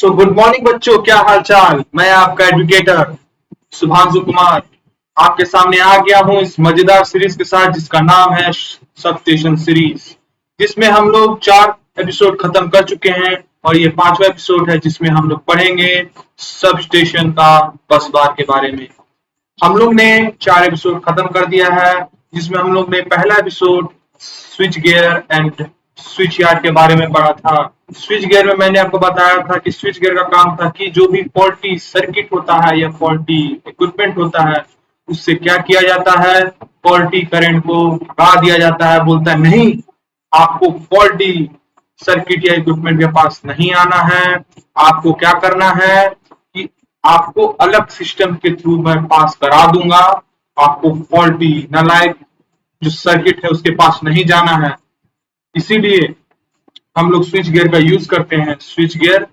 So good morning बच्चों, क्या हाल चाल। मैं आपका एडुकेटर सुभांशु कुमार आपके सामने आ गया हूँ इस मजेदार सीरीज के साथ जिसका नाम है सब स्टेशन सीरीज, जिसमें हम लोग 4 एपिसोड खत्म कर चुके हैं और ये 5वां एपिसोड है जिसमें हम लोग पढ़ेंगे सब स्टेशन का बस बार के बारे में। हम लोग ने 4 एपिसोड खत्म कर दिया है जिसमें हम लोग ने पहला episode switch gear and switch yard के बारे में पढ़ा था। स्विच गियर में मैंने आपको बताया था कि स्विच गियर का काम था कि जो भी फॉल्टी सर्किट होता है या फॉल्टी इक्विपमेंट होता है उससे क्या किया जाता है, फॉल्टी करंट को भगा दिया जाता है। बोलता है नहीं, आपको फॉल्टी सर्किट या इक्विपमेंट के पास नहीं आना है, आपको क्या करना है कि आपको अलग सिस्टम के थ्रू मैं पास करा दूंगा, आपको फॉल्टी नालायक जो सर्किट है उसके पास नहीं जाना है। इसीलिए हम लोग स्विच गियर का यूज करते हैं। स्विच गियर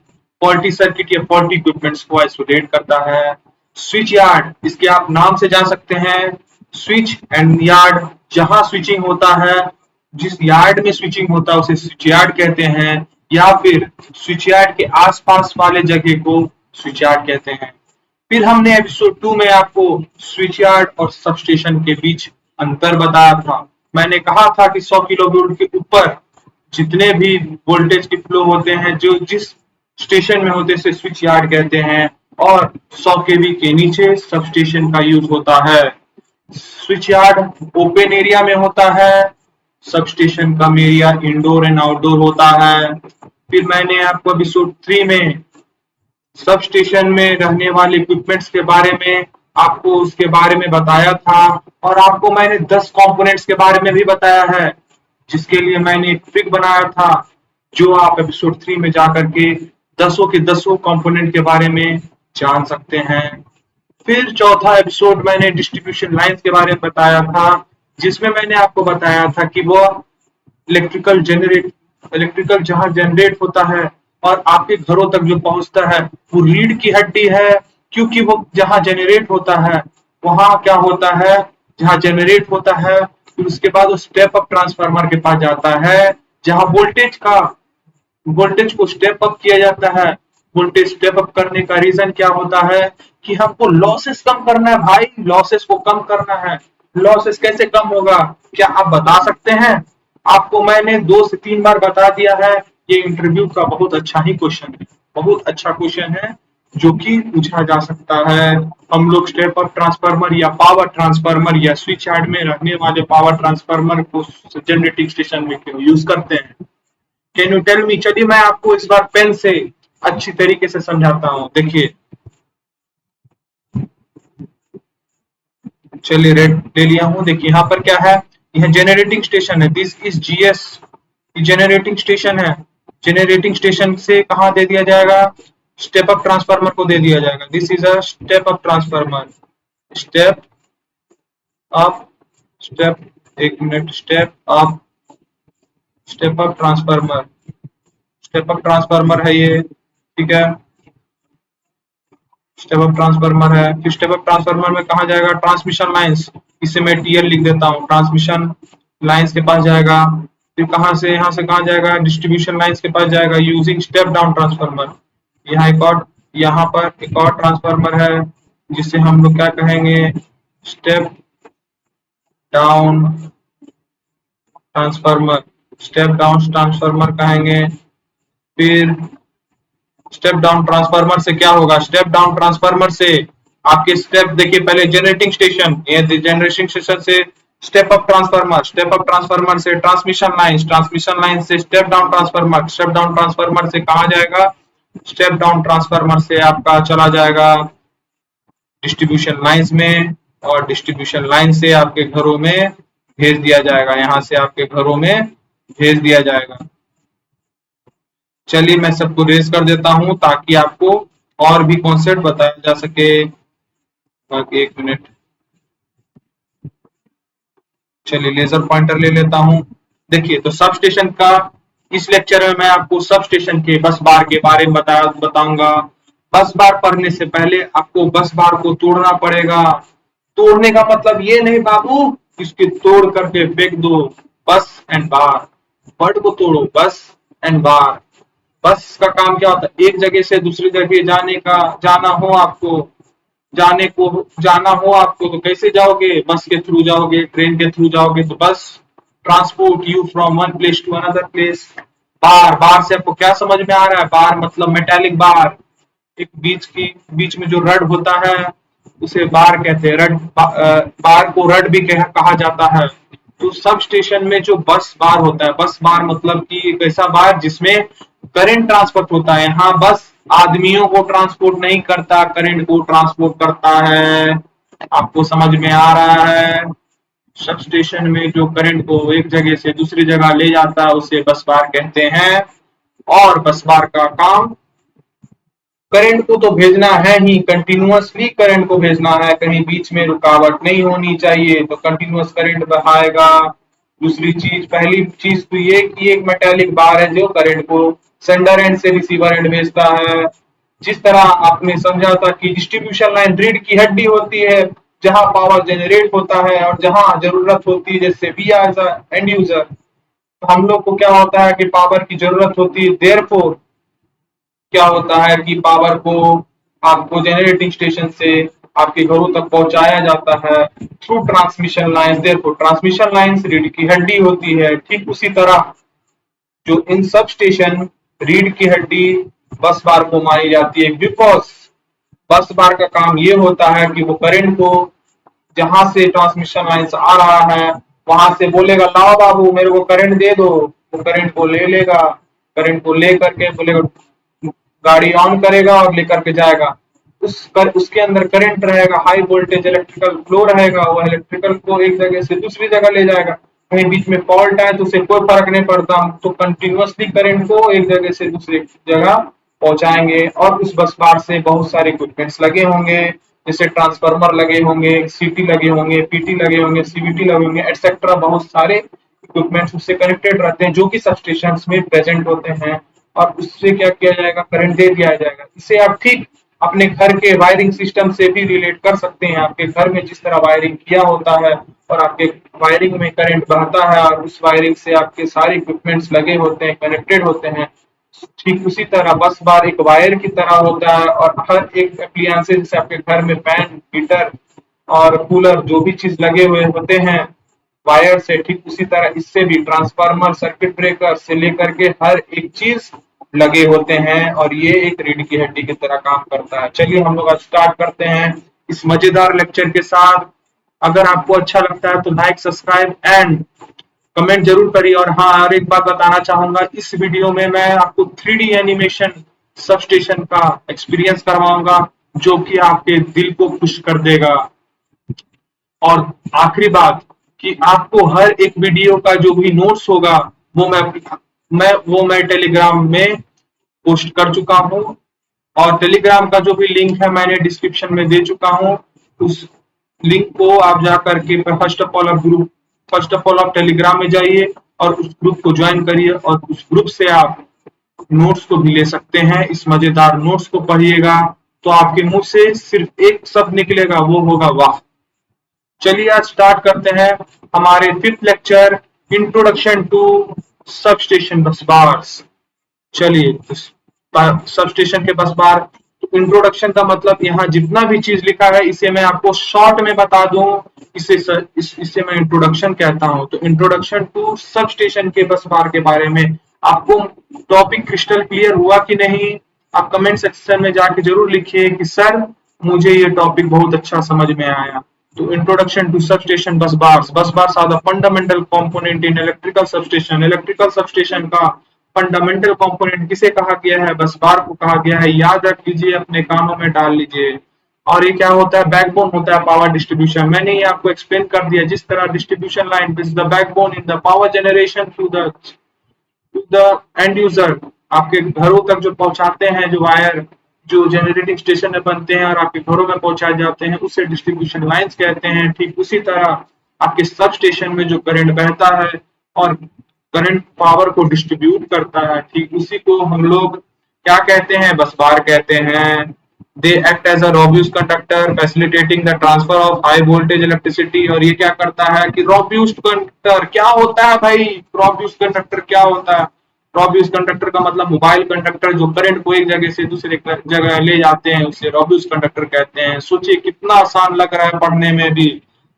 फॉल्टी सर्किट या फॉल्टी इक्विपमेंट्स को आइसोलेट करता है। स्विच यार्ड, इसके आप नाम से जान सकते हैं, स्विच एंड यार्ड, जहां स्विचिंग होता है, जिस यार्ड में स्विचिंग होता है उसे स्विच यार्ड कहते हैं, या फिर स्विच यार्ड के आसपास वाले जगह को स्विच यार्ड कहते हैं। फिर हमने एपिसोड 2 में आपको स्विच यार्ड और सबस्टेशन के बीच अंतर बताया था। मैंने कहा था कि 100 किलो वोल्ट के ऊपर जितने भी वोल्टेज के फ्लो होते हैं जो जिस स्टेशन में होते हैं स्विच यार्ड कहते हैं, और 100 केवी के नीचे सब स्टेशन का यूज होता है। स्विच यार्ड ओपन एरिया में होता है, सब स्टेशन का एरिया इंडोर एंड आउटडोर होता है। फिर मैंने आपको एपिसोड 3 में सब स्टेशन में रहने वाले इक्विपमेंट्स के बारे में आपको उसके बारे में बताया था, और आपको मैंने 10 कंपोनेंट्स के बारे में भी बताया है जिसके लिए मैंने एक ट्रिक बनाया था जो आप एपिसोड 3 में जाकर के 10 के 10 कंपोनेंट के बारे में जान सकते हैं। फिर चौथा एपिसोड मैंने डिस्ट्रीब्यूशन लाइंस के बारे में बताया था, जिसमें मैंने आपको बताया था कि वो इलेक्ट्रिकल जहां जनरेट होता है और आपके घरों तक जो पहुंचता है वो रीढ़ की हड्डी है, क्योंकि वो जहां जनरेट होता है वहां क्या होता है, जहां जनरेट होता है फिर उसके बाद वो स्टेप अप ट्रांसफार्मर के पास जाता है जहां वोल्टेज को स्टेप अप किया जाता है। वोल्टेज स्टेप अप करने का रीजन क्या होता है कि हमको लॉसेस कम करना है भाई, लॉसेस को कम करना है। लॉसेस कैसे कम होगा, क्या आप बता सकते हैं? आपको मैंने 2 से 3 बार बता दिया है। ये इंटरव्यू का बहुत अच्छा ही क्वेश्चन है, बहुत अच्छा क्वेश्चन है जो कि पूछा जा सकता है। हम लोग स्टेप अप ट्रांसफार्मर या पावर ट्रांसफार्मर या स्विच यार्ड में रहने वाले पावर ट्रांसफार्मर को जनरेटिंग स्टेशन में क्यों यूज करते हैं? Can you tell me? चलिए मैं आपको इस बार पेन से अच्छी तरीके से समझाता हूँ। देखिए, चलिए रेड ले लिया हूँ। देखिए यहाँ पर क्या है, यह जनरेटिंग स्टेशन है। This is GS, generating station है। जनरेटिंग स्टेशन से कहाँ दे दिया जाएगा, स्टेप अप ट्रांसफार्मर को दे दिया जाएगा। This is a step up transformer, step up, step, एक मिनट, step up transformer, step up transformer है ये, ठीक है। स्टेप अप ट्रांसफार्मर है। फिर स्टेप अप ट्रांसफार्मर में कहा जाएगा, ट्रांसमिशन लाइंस, इसे मैं टीएल लिख देता हूँ, ट्रांसमिशन लाइंस के पास जाएगा। फिर कहाँ से, यहाँ से कहाँ जाएगा, डिस्ट्रीब्यूशन लाइंस के पास जाएगा यूजिंग स्टेप डाउन ट्रांसफार्मर। यहाँ एक और, यहाँ पर एक और ट्रांसफार्मर है जिसे हम लोग क्या कहेंगे, step down transformer, step down transformer कहेंगे। फिर स्टेप डाउन ट्रांसफार्मर से क्या होगा, स्टेप डाउन ट्रांसफार्मर से आपके स्टेप, देखिए पहले जनरेटिंग स्टेशन, ये जनरेटिंग स्टेशन से step up transformer, step up transformer से ट्रांसमिशन लाइन, ट्रांसमिशन लाइन से step down transformer, step down transformer से कहा जाएगा, स्टेप डाउन ट्रांसफार्मर से आपका चला जाएगा डिस्ट्रीब्यूशन लाइंस में, और डिस्ट्रीब्यूशन लाइन से आपके घरों में भेज दिया जाएगा, यहाँ से आपके घरों में भेज दिया जाएगा। चलिए मैं सबको रेज कर देता हूं ताकि आपको और भी कॉन्सेप्ट बताया जा सके। बाकी एक मिनट, चलिए लेजर पॉइंटर ले लेता हूं। देखिए तो सब स्टेशन का, इस लेक्चर में मैं आपको सब स्टेशन के बस बार के बारे में बताऊंगा। बस बार पढ़ने से पहले आपको बस बार को तोड़ना पड़ेगा। तोड़ने का मतलब ये नहीं बाबू इसके तोड़ करके फेंक दो, बस एंड बार, वर्ड को तोड़ो, बस एंड बार। बस का काम क्या होता है, एक जगह से दूसरी जगह जाना हो आपको तो कैसे जाओगे, बस के थ्रू जाओगे, ट्रेन के थ्रू जाओगे, तो bus transport you from one place to another place. बार बार से आपको क्या समझ में आ रहा है? बार मतलब मेटेलिक बार, एक बीच में जो रड होता है उसे बार कहते हैं। बार को रड भी कहा जाता है। तो सब स्टेशन में जो बस बार होता है, बस बार मतलब कि एक ऐसा बार जिसमें करंट ट्रांसफर होता है। यहाँ बस आदमियों को ट्रांसपोर्ट नहीं करता, करंट को ट्रांसपोर्ट करता है। आपको समझ में आ रहा है? सब स्टेशन में जो करंट को एक जगह से दूसरी जगह ले जाता है उसे बस बार कहते हैं। और बस बार का काम करंट को तो भेजना है ही, कंटिन्यूअसली करंट को भेजना है, कहीं बीच में रुकावट नहीं होनी चाहिए, तो कंटिन्यूअस करंट बहाएगा। दूसरी चीज, पहली चीज तो ये कि एक मेटेलिक बार है जो करंट को सेंडर एंड से रिसीवर एंड भेजता है। जिस तरह आपने समझा था कि डिस्ट्रीब्यूशन लाइन रीढ़ की हड्डी होती है, जहां पावर जनरेट होता है और जहां जरूरत होती है, जैसे वी आर एंड यूजर, तो हम लोग को क्या होता है कि पावर की जरूरत होती है। देयरफॉर क्या होता है कि पावर को आपको जनरेटिंग स्टेशन से आपके घरों तक पहुंचाया जाता है थ्रू ट्रांसमिशन लाइन। देखो ट्रांसमिशन लाइन रीढ़ की हड्डी होती है। ठीक उसी तरह जो इन सब स्टेशन रीढ़ की हड्डी बस बार को मानी जाती है, बिकॉज बस बार का काम ये होता है कि वो करंट को जहां से ट्रांसमिशन लाइन आ रहा है वहां से बोलेगा लाओ बाबू मेरे को करंट दे दो, वो करंट को ले लेगा। करंट को ले करके बोलेगा, गाड़ी ऑन करेगा और लेकर के जाएगा। उसके अंदर करंट रहेगा, हाई वोल्टेज इलेक्ट्रिकल फ्लो रहेगा, वो इलेक्ट्रिकल को एक जगह से दूसरी जगह ले जाएगा। कहीं बीच में फॉल्ट है तो उसे कोई फर्क नहीं पड़ता, तो कंटिन्यूअसली करंट को एक जगह से दूसरी जगह पहुंचाएंगे। और उस बस बार से बहुत सारे इक्विपमेंट्स लगे होंगे, जैसे ट्रांसफार्मर लगे होंगे, सीटी लगे होंगे, पीटी लगे होंगे, सीवीटी लगे होंगे, एटसेट्रा। बहुत सारे इक्विपमेंट्स उससे कनेक्टेड रहते हैं जो कि सब स्टेशन में प्रेजेंट होते हैं। और उससे क्या किया जाएगा, करंट दे दिया जाएगा। इसे आप ठीक अपने घर के वायरिंग सिस्टम से भी रिलेट कर सकते हैं। आपके घर में जिस तरह वायरिंग किया होता है और आपके वायरिंग में करंट बहता है और उस वायरिंग से आपके सारे इक्विपमेंट्स लगे होते हैं, कनेक्टेड होते हैं, ठीक उसी तरह बस बार एक वायर की तरह होता है। और हर एक एप्लियंसेस, जैसे आपके घर में फैन, हीटर और कूलर जो भी चीज लगे हुए होते हैं वायर से, ठीक उसी तरह इससे भी ट्रांसफार्मर, सर्किट ब्रेकर से लेकर के हर एक चीज लगे होते हैं और ये एक रीढ़ की हड्डी की तरह काम करता है। चलिए हम लोग आज स्टार्ट करते हैं इस मजेदार लेक्चर के साथ। अगर आपको अच्छा लगता है तो लाइक, सब्सक्राइब एंड कमेंट जरूर करिए। और हाँ, और एक बात बताना चाहूंगा, इस वीडियो में मैं आपको 3D एनिमेशन सब स्टेशन का एक्सपीरियंस करवाऊंगा जो कि आपके दिल को खुश कर देगा। और आखिरी बात कि आपको हर एक वीडियो का जो भी नोट्स होगा वो मैं टेलीग्राम में पोस्ट कर चुका हूँ। और टेलीग्राम का जो भी लिंक है मैंने डिस्क्रिप्शन में दे चुका हूँ। उस लिंक को आप जा करके फर्स्ट ऑफ ऑल आप टेलीग्राम में जाइए और उस ग्रुप को ज्वाइन करिए और उस ग्रुप से आप नोट्स को भी ले सकते हैं। इस मजेदार नोट्स को पढ़िएगा तो आपके मुंह से सिर्फ एक शब्द निकलेगा, वो होगा वाह। चलिए आज स्टार्ट करते हैं हमारे fifth lecture, introduction to sub station bus bars. चलिए सब स्टेशन के बस बार, तो इंट्रोडक्शन का मतलब यहाँ जितना भी चीज लिखा है इसे मैं आपको शॉर्ट में बता दूं, इसे मैं इंट्रोडक्शन कहता हूं। तो इंट्रोडक्शन टू सब स्टेशन के बस बार के बारे में आपको टॉपिक क्रिस्टल क्लियर हुआ कि नहीं? आप कमेंट सेक्शन में जाके जरूर लिखिए कि सर मुझे ये टॉपिक बहुत अच्छा समझ में आया। तो introduction to substation bus bars. Bus bars are the fundamental component in electrical substation. Electrical substation का फंडामेंटल कंपोनेंट किसे कहा गया है? बस बार को कहा गया है। याद रख लीजिए, अपने कानों में डाल लीजिए। और ये क्या होता है? बैकबोन होता है पावर डिस्ट्रीब्यूशन। मैंने ये आपको एक्सप्लेन कर दिया, जिस तरह distribution line is the backbone in the power generation to the end user. आपके घरों तक जो पहुंचाते हैं, जो वायर जो जनरेटिंग स्टेशन में बनते हैं और आपके घरों में पहुंचाए जाते हैं, उसे डिस्ट्रीब्यूशन लाइंस कहते हैं। ठीक उसी तरह आपके सब स्टेशन में जो करंट बहता है और करंट पावर को डिस्ट्रीब्यूट करता है, ठीक उसी को हम लोग क्या कहते हैं? बस बार कहते हैं। They act as a robust conductor facilitating the transfer of high voltage electricity. और ये क्या करता है कि रोब्यूस्ट कंडक्टर क्या होता है भाई? रोब्यूस्ट कंडक्टर क्या होता है? रोब्यूस कंडक्टर का मतलब मोबाइल कंडक्टर जो करंट को एक जगह से दूसरे जगह ले जाते हैं, उसे रोब्यूस कंडक्टर कहते हैं। सोचिए कितना आसान लग रहा है पढ़ने में भी।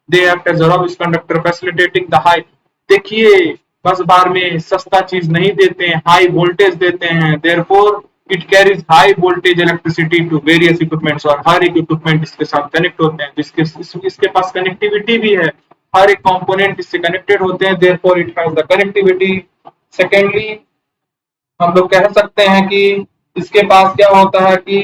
They act as robust conductor facilitating the high. देखिए, बस बार में सस्ता चीज नहीं देते हैं, हाई वोल्टेज देते हैं। Therefore it carries high voltage electricity to various equipments, और हर एक इक्विपमेंट इसके साथ कनेक्ट होते हैं, जिसके इसके पास कनेक्टिविटी भी है। हर एक कंपोनेंट इससे कनेक्टेड होते हैं, therefore it has the connectivity. Secondly, हम लोग कह सकते हैं कि इसके पास क्या होता है कि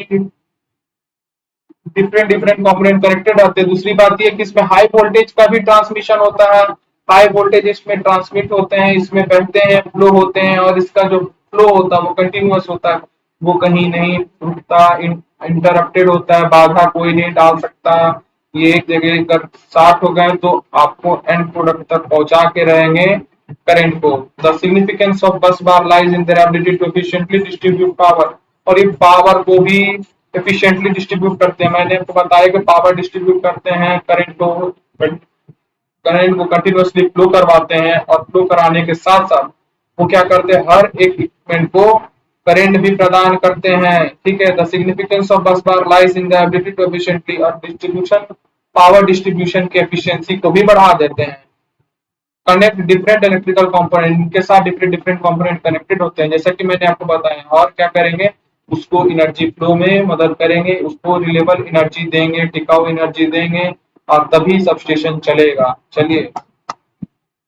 डिफरेंट डिफरेंट कंपोनेंट कनेक्टेड रहते हैं। दूसरी बात ये कि इसमें हाई वोल्टेज का भी ट्रांसमिशन होता है। हाई वोल्टेज इसमें ट्रांसमिट होते हैं, इसमें बहते हैं, फ्लो होते हैं, और इसका जो फ्लो होता है वो कंटिन्यूअस होता है, वो कहीं नहीं रुकता, इंटरप्टेड होता है, बाधा कोई नहीं डाल सकता। ये एक जगह अगर शार्ट हो गए तो आपको एंड प्रोडक्ट तक पहुंचा के रहेंगे करंट को। The significance of bus bar lies in their ability to efficiently distribute power, और ये पावर को भी एफिशिएंटली डिस्ट्रीब्यूट करते हैं। मैंने आपको बताया कि पावर डिस्ट्रीब्यूट करते हैं, करंट को कंटिन्यूअसली फ्लो करवाते हैं, और फ्लो कराने के साथ साथ वो क्या करते हैं, हर एक इक्विपमेंट को करंट भी प्रदान करते हैं। ठीक है, the significance of bus bar lies in the ability to efficiently, और डिस्ट्रीब्यूशन, पावर डिस्ट्रीब्यूशन की एफिशिएंसी को भी बढ़ा देते हैं। कनेक्ट डिफरेंट इलेक्ट्रिकल कंपोनेंट, इनके साथ डिफरेंट डिफरेंट कंपोनेंट कनेक्टेड होते हैं, जैसा कि मैंने आपको बताया। और क्या करेंगे, उसको एनर्जी फ्लो में मदद करेंगे, उसको रिलेबल एनर्जी देंगे, टिकाऊ एनर्जी देंगे, और तभी सबस्टेशन चलेगा। चलिए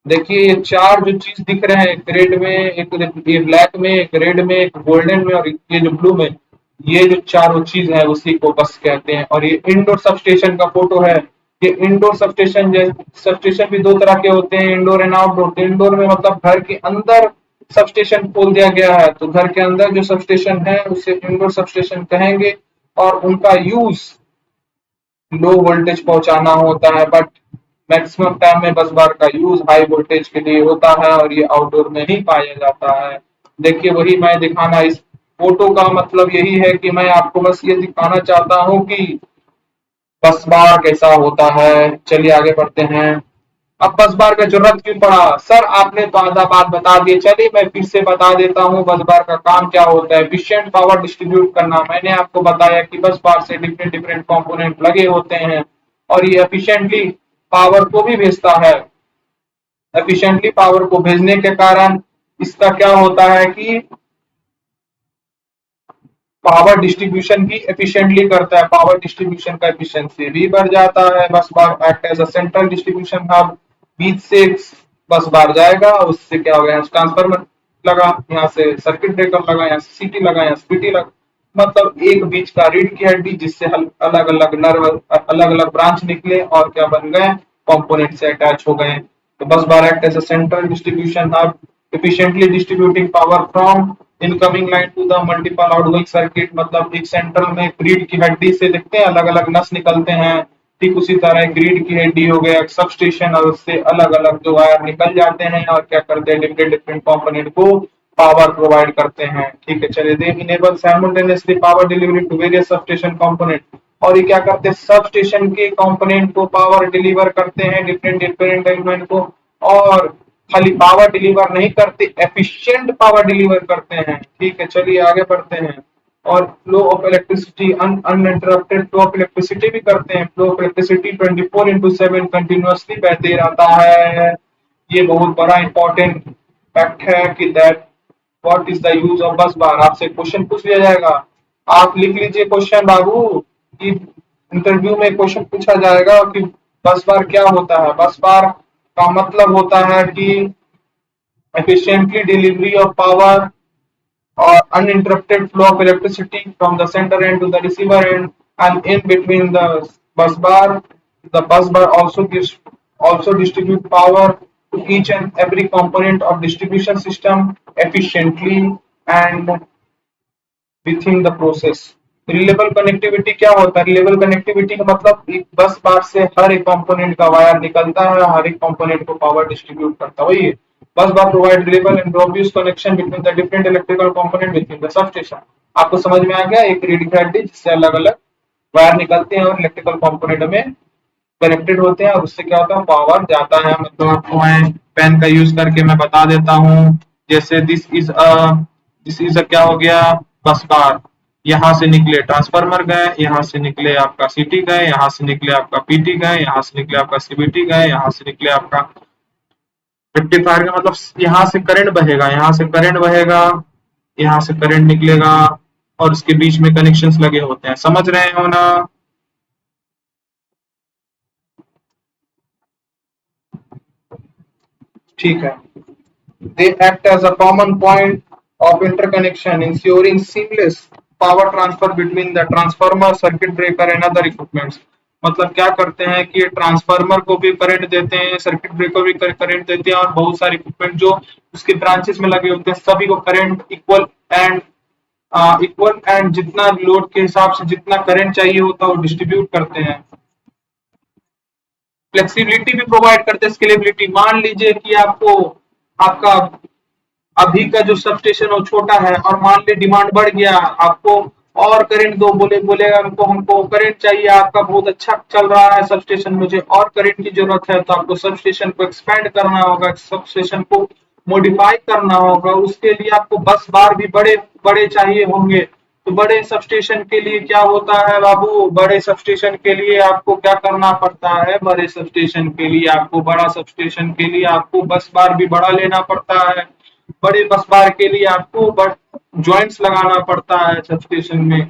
देखिए, ये चार जो चीज दिख रहे हैं, एक रेड में, एक ये ब्लैक में, एक रेड में, एक गोल्डन में, और ये जो ब्लू में, ये जो चारों चीज है उसी को बस कहते हैं। और ये इंडोर सबस्टेशन का फोटो है। ये इंडोर सबस्टेशन, सबस्टेशन भी दो तरह के होते हैं, इंडोर एंड आउटडोर। तो इंडोर में मतलब घर के अंदर सबस्टेशन खोल दिया गया है, तो घर के अंदर जो सबस्टेशन है उसे इंडोर सबस्टेशन कहेंगे। और उनका यूज लो वोल्टेज पहुंचाना होता है, बट मैक्सिमम टाइम में बस बार का यूज हाई वोल्टेज के लिए होता है, और ये आउटडोर में ही पाया जाता है। देखिए, वही मैं दिखाना, इस फोटो का मतलब यही है कि मैं आपको बस ये दिखाना चाहता हूँ कि बस बार कैसा होता है। चलिए आगे बढ़ते हैं। अब बस बार का जरूरत क्यों पड़ा सर, आपने तो आधा बात बता दी। चलिए मैं फिर से बता देता हूँ बस बार का काम क्या होता है। एफिशिएंट पावर डिस्ट्रीब्यूट करना, मैंने आपको बताया कि बस बार से डिफरेंट डिफरेंट कंपोनेंट लगे होते हैं, और ये एफिशिएंटली पावर को भी भेजता है। एफिशिएंटली पावर को भेजने के कारण इसका क्या होता है कि पावर डिस्ट्रीब्यूशन भी एफिशिएंटली करता है, पावर डिस्ट्रीब्यूशन का एफिशिएंसी भी बढ़ जाता है। Bus bar act as a central distribution hub, बीच से बस बार जाएगा, उससे क्या हो गया, ट्रांसफार्मर लगा, यहाँ से सर्किट ब्रेकर लगा, यहाँ से सीटी लगा, यहाँ से पीटी लगा, मतलब एक बीच का रीढ़ की हड्डी, जिससे अलग अलग नर्व, अलग अलग ब्रांच निकले और क्या बन गए, कंपोनेंट से अटैच हो गए। तो bus bar act as a central distribution hub, efficiently distributing power from incoming line to the multiple outgoing circuit. मतलब एक सेंट्रल में ग्रिड की हड्डी से देखते हैं अलग अलग नस निकलते हैं, ठीक उसी तरह ग्रिड की हड्डी हो गया सब स्टेशन, और उससे अलग अलग जो वायर निकल जाते हैं और क्या करते हैं, डिफरेंट डिफरेंट कंपोनेंट को पावर प्रोवाइड करते हैं। ठीक है, चलिए, they enable simultaneously power delivery to various substation component. और ये क्या करते हैं, सब स्टेशन के कंपोनेंट को पावर डिलीवर करते हैं, डिफरेंट डिफरेंट एलिमेंट को। और खाली पावर डिलीवर नहीं करते, एफिशिएंट पावर डिलीवर करते हैं। ठीक है, चलिए आगे बढ़ते हैं। और flow of electricity, uninterrupted flow of electricity भी करते हैं। फ्लो ऑफ इलेक्ट्रिसिटी 24/7 कंटिन्यूअसली बहते रहता है। ये बहुत बड़ा इंपॉर्टेंट फैक्ट है कि that what is the use of bus बार। आपसे क्वेश्चन पूछ लिया जाएगा, आप लिख लीजिए क्वेश्चन बाबू, कि इंटरव्यू में क्वेश्चन पूछा जाएगा कि बस बार क्या होता है। बस बार का मतलब होता है कि efficiently delivery of power or uninterrupted flow of electricity from the center end to the receiver end, and in between the bus bar. The bus bar also distribute power to each and every component of distribution system efficiently and within the process. Reliable connectivity क्या होता है, reliable connectivity का मतलब एक बस बार से हर एक component का वायर निकलता है, हर एक कंपोनेंट को पावर डिस्ट्रीब्यूट करता है। वही bus bar provide reliable and obvious connection between the different electrical component with the substation. आपको समझ में आ गया, एक रीड हड्डी जिससे अलग अलग वायर निकलते हैं और इलेक्ट्रिकल कंपोनेंट में कनेक्टेड होते हैं, और उससे क्या होता है, पावर जाता है। मतलब आपको मैं पेन का यूज करके मैं बता देता हूँ। जैसे दिस इज अ क्या हो गया, बस बार। यहाँ से निकले ट्रांसफार्मर गए, यहाँ से निकले आपका सीटी गए, यहाँ से निकले आपका पीटी गए, यहाँ से निकले आपका सीबीटी गए, यहाँ से निकले आपका रेक्टिफायर का मतलब यहाँ से करंट बहेगा, यहाँ से करंट बहेगा, यहाँ से करंट निकलेगा, और उसके बीच में कनेक्शंस लगे होते हैं, समझ रहे हो ना? ठीक है। They act as a common point of interconnection, ensuring seamless power transfer between the transformer, circuit breaker and other equipments. मतलब क्या करते हैं कि ये ट्रांसफार्मर को भी करंट देते हैं, सर्किट ब्रेकर भी करंट देते हैं, और बहुत सारे इक्विपमेंट जो उसके ब्रांचेस में लगे होते हैं सभी को करंट एंड इक्वल एंड जितना लोड के हिसाब से जितना करंट चाहिए होता है वो डिस्ट्रीब्यूट करते हैं। फ्लेक्सिबिलिटी भी प्रोवाइड करते हैं, स्केलेबिलिटी। मान लीजिए कि आपको आपका अभी का जो सब स्टेशन वो छोटा है और मान ली डिमांड बढ़ गया, आपको और करंट दो, बोलेगा हमको करंट चाहिए, आपका बहुत अच्छा चल रहा है सब स्टेशन, मुझे और करंट की जरूरत है, तो आपको सब स्टेशन को एक्सपेंड करना होगा, सब स्टेशन को मॉडिफाई करना होगा। उसके लिए आपको बस बार भी बड़े बड़े चाहिए होंगे। तो बड़े सब स्टेशन के लिए क्या होता है बाबू, बड़े सब स्टेशन के लिए आपको क्या करना पड़ता है, बड़े सब स्टेशन के लिए आपको बड़ा सब स्टेशन के लिए आपको बस बार भी बड़ा लेना पड़ता है। बड़े बस बार के लिए आपको जॉइंट्स लगाना पड़ता है सब स्टेशन में।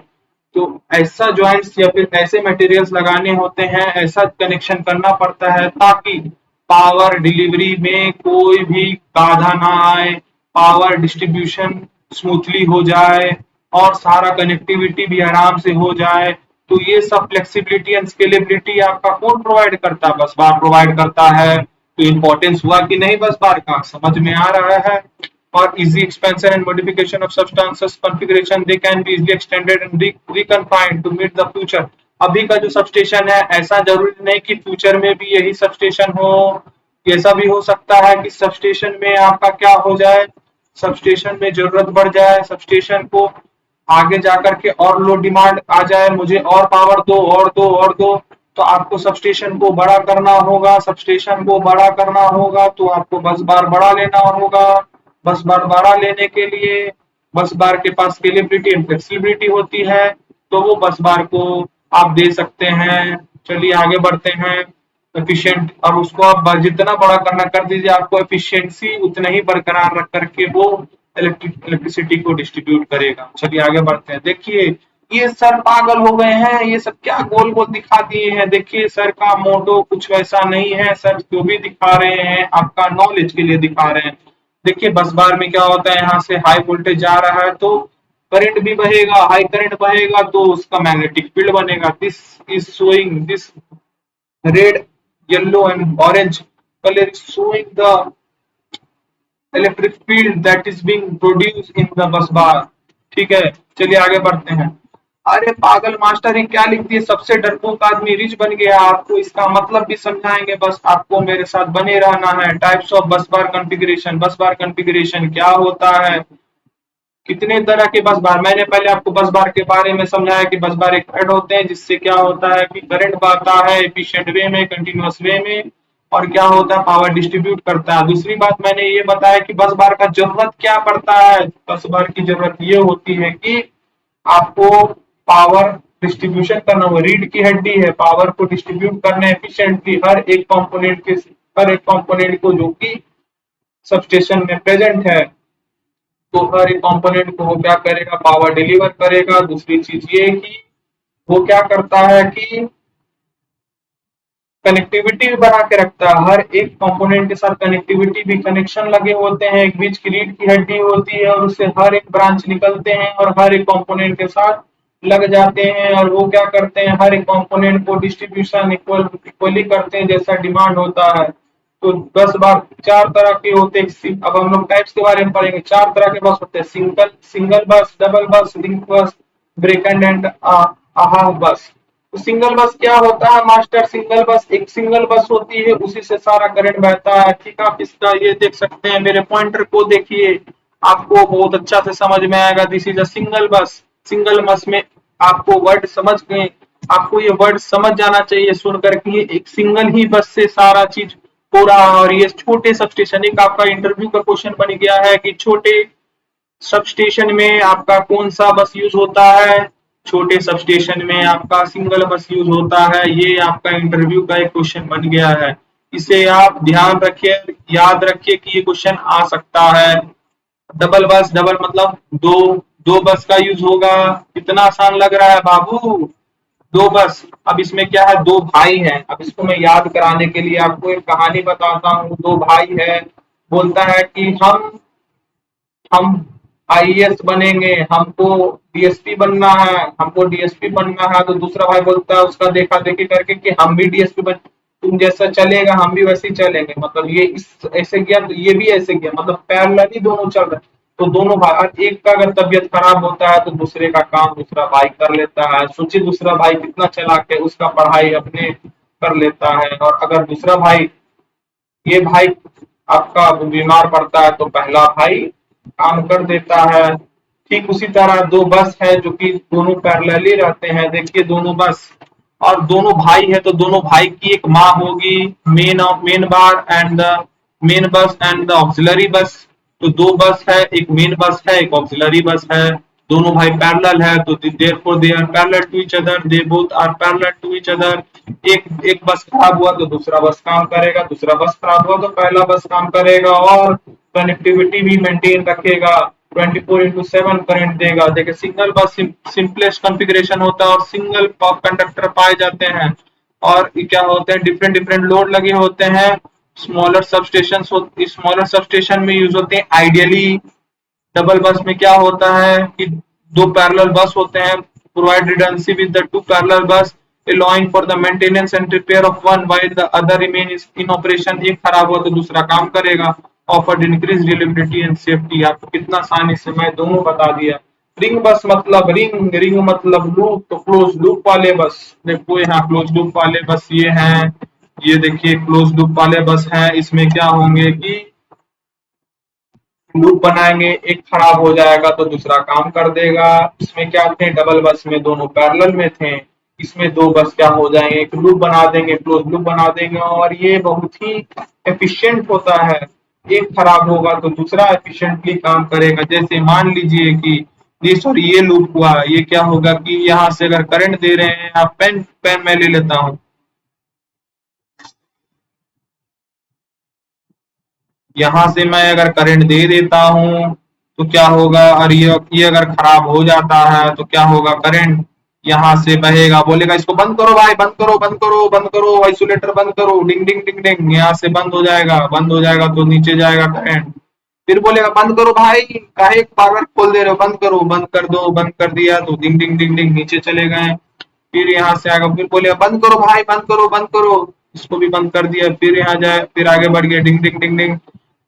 तो ऐसा जॉइंट्स या फिर ऐसे मटेरियल्स लगाने होते हैं, ऐसा कनेक्शन करना पड़ता है ताकि पावर डिलीवरी में कोई भी बाधा ना आए, पावर डिस्ट्रीब्यूशन स्मूथली हो जाए और सारा कनेक्टिविटी भी आराम से हो जाए। तो ये सब फ्लेक्सिबिलिटी एंड स्केलेबिलिटी आपका कौन प्रोवाइड करता है, बस बार प्रोवाइड करता है। तो इम्पोर्टेंस हुआ कि नहीं बस बार का, समझ में आ रहा है? और easy expansion and modification of substances configuration, they can be easily extended and reconfined to meet the future। अभी का जो सबस्टेशन है ऐसा जरूरी नहीं कि फ्यूचर में भी यही सबस्टेशन हो, ऐसा भी हो सकता है कि सबस्टेशन में आपका क्या हो जाए, सबस्टेशन में जरूरत बढ़ जाए, सबस्टेशन को आगे जाकर के और लो डिमांड आ जाए, मुझे और पावर दो और दो और दो, तो आपको सबस्टेशन को बड़ा करना होगा, सबस्टेशन को बड़ा करना होगा तो आपको बस बार बड़ा लेना होगा। बस बार बड़ा लेने के लिए बस बार के पास स्केलेबिलिटी एंड फ्लेक्सिबिलिटी होती है, तो वो बस बार को आप दे सकते हैं। चलिए आगे बढ़ते हैं। एफिशिएंट, और उसको आप जितना बड़ा करना कर दीजिए, आपको एफिशिएंसी उतना ही बरकरार रख करके वो इलेक्ट्रिसिटी को डिस्ट्रीब्यूट करेगा। चलिए आगे बढ़ते हैं। देखिए ये सर पागल हो गए हैं, ये सब क्या गोल गोल दिखा दिए हैं। देखिए सर का मोटो कुछ वैसा नहीं है, सर जो भी दिखा रहे हैं आपका नॉलेज के लिए दिखा रहे हैं। देखिए बस बार में क्या होता है, यहाँ से हाई वोल्टेज जा रहा है तो करंट भी बहेगा, हाई करंट बहेगा तो उसका मैग्नेटिक फील्ड बनेगा। This is showing this red yellow and orange colour is showing the electric field that is being produce in the bus bar. ठीक है, चलिए आगे बढ़ते हैं। अरे पागल मास्टर ये क्या लिख दिए, सबसे डरपोक आदमी रिच बन गया। आपको इसका मतलब भी समझाएंगे, बस आपको मेरे साथ बने रहना है। Types of bus bar configuration, बस बार कॉन्फ़िगरेशन क्या होता है, कितने तरह के बस बार। मैंने पहले आपको बस बार के बारे में समझाया कि बस बार एक हेड होते हैं जिससे क्या होता है कि करंट बहता है एफिशिएंट वे में, कंटिन्यूअस वे में, और क्या होता है पावर डिस्ट्रीब्यूट करता है। दूसरी बात मैंने ये बताया कि बस बार का जरूरत क्या पड़ता है, बस बार की जरूरत ये होती है कि आपको पावर डिस्ट्रीब्यूशन करना हो, रीढ़ की हड्डी है, पावर को डिस्ट्रीब्यूट करना एफिशिएंटली हर एक कंपोनेंट को जो कि सबस्टेशन में प्रेजेंट है। तो हर एक कंपोनेंट को वो क्या करेगा, पावर डिलीवर करेगा। दूसरी चीज ये कि वो क्या करता है कि कनेक्टिविटी भी बना के रखता है, हर एक कंपोनेंट के साथ कनेक्टिविटी भी, कनेक्शन लगे होते हैं, एक बीच की रीढ़ की हड्डी होती है और उससे हर एक ब्रांच निकलते हैं और हर एक कंपोनेंट के साथ लग जाते हैं, और वो क्या करते हैं हर एक कंपोनेंट को डिस्ट्रीब्यूशन इक्वली करते हैं जैसा डिमांड होता है। तो 10 बार 4 तरह के होते हैं। अब हम लोग टाइप्स के बारे में पढ़ेंगे। 4 तरह के बस होते हैं, सिंगल सिंगल बस, डबल बस, लिंक बस, ब्रेकन एंड हाफ बस। तो सिंगल बस क्या होता है मास्टर, सिंगल बस एक सिंगल बस होती है, उसी से सारा करंट बहता है। ठीक है, आप इसका ये देख सकते हैं, मेरे पॉइंटर को देखिए, आपको बहुत अच्छा से समझ में आएगा। दिस इज अ सिंगल बस। सिंगल बस में आपको वर्ड समझ गए, आपको ये वर्ड समझ जाना चाहिए सुन करके, एक सिंगल ही बस से सारा चीज पूरा। और ये छोटे सबस्टेशन, एक आपका इंटरव्यू का क्वेश्चन बन गया है कि छोटे सबस्टेशन में आपका कौन सा बस यूज होता है, छोटे सबस्टेशन में आपका सिंगल बस यूज होता है। ये आपका इंटरव्यू का एक क्वेश्चन बन गया है। इसे आप ध्यान रखिए, याद रखिए कि ये क्वेश्चन आ सकता है। डबल बस, डबल मतलब दो, दो बस का यूज होगा। कितना आसान लग रहा है बाबू, दो बस। अब इसमें क्या है, दो भाई हैं। अब इसको मैं याद कराने के लिए आपको एक कहानी बताता हूँ। दो भाई है, बोलता है कि हम आईएएस बनेंगे, हमको डीएसपी बनना है, हमको डीएसपी बनना है। तो दूसरा भाई बोलता है उसका देखा देखी करके कि हम भी डीएसपी बन, तुम जैसा चलेगा हम भी वैसे ही चलेंगे। मतलब ये इस ऐसे किया तो ये भी ऐसे किया, मतलब पैरेलली दोनों चल रहे। तो दोनों भाई, एक का अगर तबीयत खराब होता है तो दूसरे का काम दूसरा भाई कर लेता है। सोचिए दूसरा भाई कितना चालाक है, उसका पढ़ाई अपने कर लेता है। और अगर दूसरा भाई, ये भाई आपका बीमार पड़ता है तो पहला भाई काम कर देता है। ठीक उसी तरह दो बस है जो कि दोनों पैरेलली रहते हैं। देखिए दोनों बस, और दोनों भाई है तो दोनों भाई की एक माँ होगी, main bar and the main bus and the auxiliary बस। तो दो बस है, एक मेन बस है, एक ऑक्सिलरी बस है। दोनों भाई पैरेलल है तो therefore they are parallel to each other, they both are parallel to each other. एक एक बस खराब हुआ तो दूसरा बस काम करेगा, दूसरा बस खराब हुआ तो पहला बस काम करेगा। और कनेक्टिविटी भी मेंटेन रखेगा, 24/7 करंट देगा। देखिए सिंगल बस सिंपलेस्ट कॉन्फ़िगरेशन होता है और सिंगल कंडक्टर पाए जाते हैं। और ये क्या होते हैं, डिफरेंट डिफरेंट लोड लगे होते हैं। स्मॉलर सबस्टेशन में यूज होते हैं आइडियली। डबल बस में क्या होता है कि दो पैरेलल बस होते हैं, provide redundancy with the two parallel बस, allowing for the maintenance and repair of one while the other remains in operation। एक खराब हुआ तो दूसरा काम करेगा। Offered increase reliability and safety. आपको कितना आसानी से मैं दोनों बता दिया। रिंग बस मतलब रिंग, रिंग मतलब लूप, तो क्लोज लूप वाले बस। देखो यहाँ क्लोज लूप वाले बस ये हैं, ये देखिए क्लोज लूप वाले बस हैं। इसमें क्या होंगे कि लूप बनाएंगे, एक खराब हो जाएगा तो दूसरा काम कर देगा। इसमें क्या थे, डबल बस में दोनों पैरेलल में थे। इसमें दो बस क्या हो जाएंगे, एक लूप बना देंगे, क्लोज लूप बना देंगे। और ये बहुत ही एफिशिएंट होता है। एक खराब होगा तो दूसरा एफिशिएंटली काम करेगा। जैसे मान लीजिए कि ये सॉरी ये लूप हुआ, ये क्या होगा कि यहाँ से अगर करंट दे रहे हैं, आप पेन पेन मैं ले लेता हूँ। यहाँ से मैं अगर करंट दे देता हूँ तो क्या होगा, और ये अगर खराब हो जाता है तो क्या होगा, करंट यहाँ से बहेगा। बोलेगा इसको बंद करो भाई, बंद करो, बंद करो, बंद करो, आइसोलेटर बंद करो, डिंग डिंग डिंग डिंग। यहाँ से बंद हो जाएगा, बंद हो जाएगा तो नीचे जाएगा करंट। फिर बोलेगा बंद करो भाई, काहे पावर खोल दे रहे हो, बंद करो, बंद कर दो। बंद कर दिया तो डिंग डिंग डिंग डिंग नीचे चले गए। फिर यहाँ से आगे फिर बोलेगा बंद करो भाई, बंद करो, बंद करो। इसको भी बंद कर दिया। फिर यहाँ जाए, फिर आगे बढ़ गया, डिंग डिंग डिंग डिंग।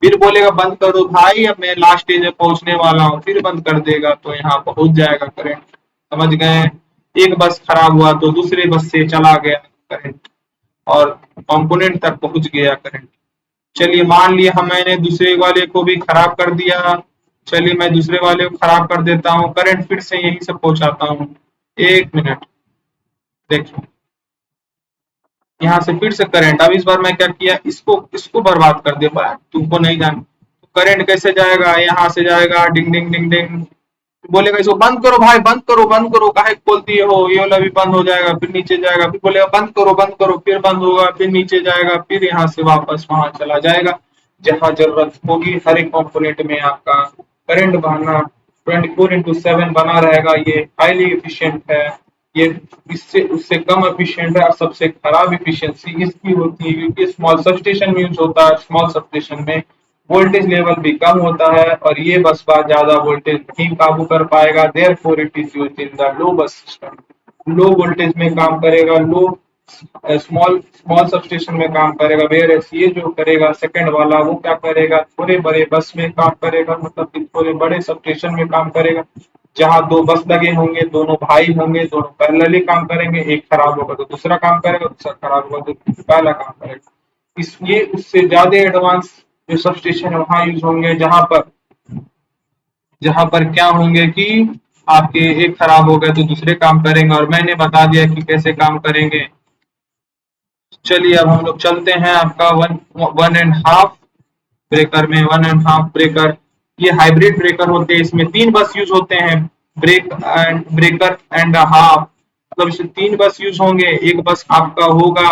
फिर बोलेगा बंद कर दो भाई, अब मैं लास्ट स्टेज में पहुंचने वाला हूँ। फिर बंद कर देगा तो यहाँ पहुंच जाएगा करंट। समझ गए। एक बस खराब हुआ तो दूसरे बस से चला गया करंट, और कंपोनेंट तक पहुंच गया करंट। चलिए मान लिया हम, मैंने दूसरे वाले को भी खराब कर दिया। चलिए मैं दूसरे वाले को खराब कर देता हूँ, करंट फिर से यहीं से पहुंचाता हूँ। एक मिनट, देखिए यहाँ से फिर से करंट। अब इस बार मैं क्या किया, इसको इसको बर्बाद कर दिया, तुमको नहीं जान। करंट कैसे जाएगा, यहाँ से जाएगा, डिंग डिंग डिंग डिंग। बोलेगा इसको बंद करो भाई, बंद करो, बंद करो, काहे खोलती हो, ये वाला भी बंद हो जाएगा। फिर नीचे जाएगा, फिर बोलेगा बंद करो, बंद करो, फिर बंद होगा, फिर नीचे जाएगा, फिर यहाँ से वापस वहां चला जाएगा जहां जरूरत होगी। हर एक कंपोनेंट में आपका करंट बहाना 24/7 बना रहेगा। ये हाईली एफिशिएंट है। ये इससे उससे कम एफिशिएंट है। और सबसे खराब एफिशिएंसी इसकी होती है क्योंकि स्मॉल सबस्टेशन में यूज होता है। स्मॉल सबस्टेशन में वोल्टेज लेवल भी कम होता है और ये बस बार ज्यादा वोल्टेज नहीं काबू कर पाएगा। Therefore it is used in the low बस सिस्टम। लो वोल्टेज में काम करेगा, लो स्मॉल स्मॉल सबस्टेशन में काम करेगा। वेयर एस ये जो करेगा सेकंड वाला, वो क्या करेगा, थोड़े बड़े बस में काम करेगा, मतलब कि थोड़े बड़े सबस्टेशन में काम करेगा। जहाँ दो बस लगे होंगे, दोनों भाई होंगे, दोनों पैरेलली काम करेंगे। एक खराब होगा तो दूसरा काम करेगा, दूसरा खराब होगा तो पहला काम करेगा। इसलिए उससे ज्यादा एडवांस जो सबस्टेशन है वहां यूज होंगे, जहां पर क्या होंगे कि आपके एक खराब हो गए तो दूसरे काम करेंगे। और मैंने बता दिया कि कैसे काम करेंगे। चलिए अब हम लोग चलते हैं आपका वन एंड हाफ ब्रेकर में। वन एंड हाफ ब्रेकर ये हाइब्रिड ब्रेकर होते हैं, इसमें 3 बस यूज होते हैं। ब्रेकर एंड हाफ मतलब इसमें 3 बस यूज होंगे। एक बस आपका होगा,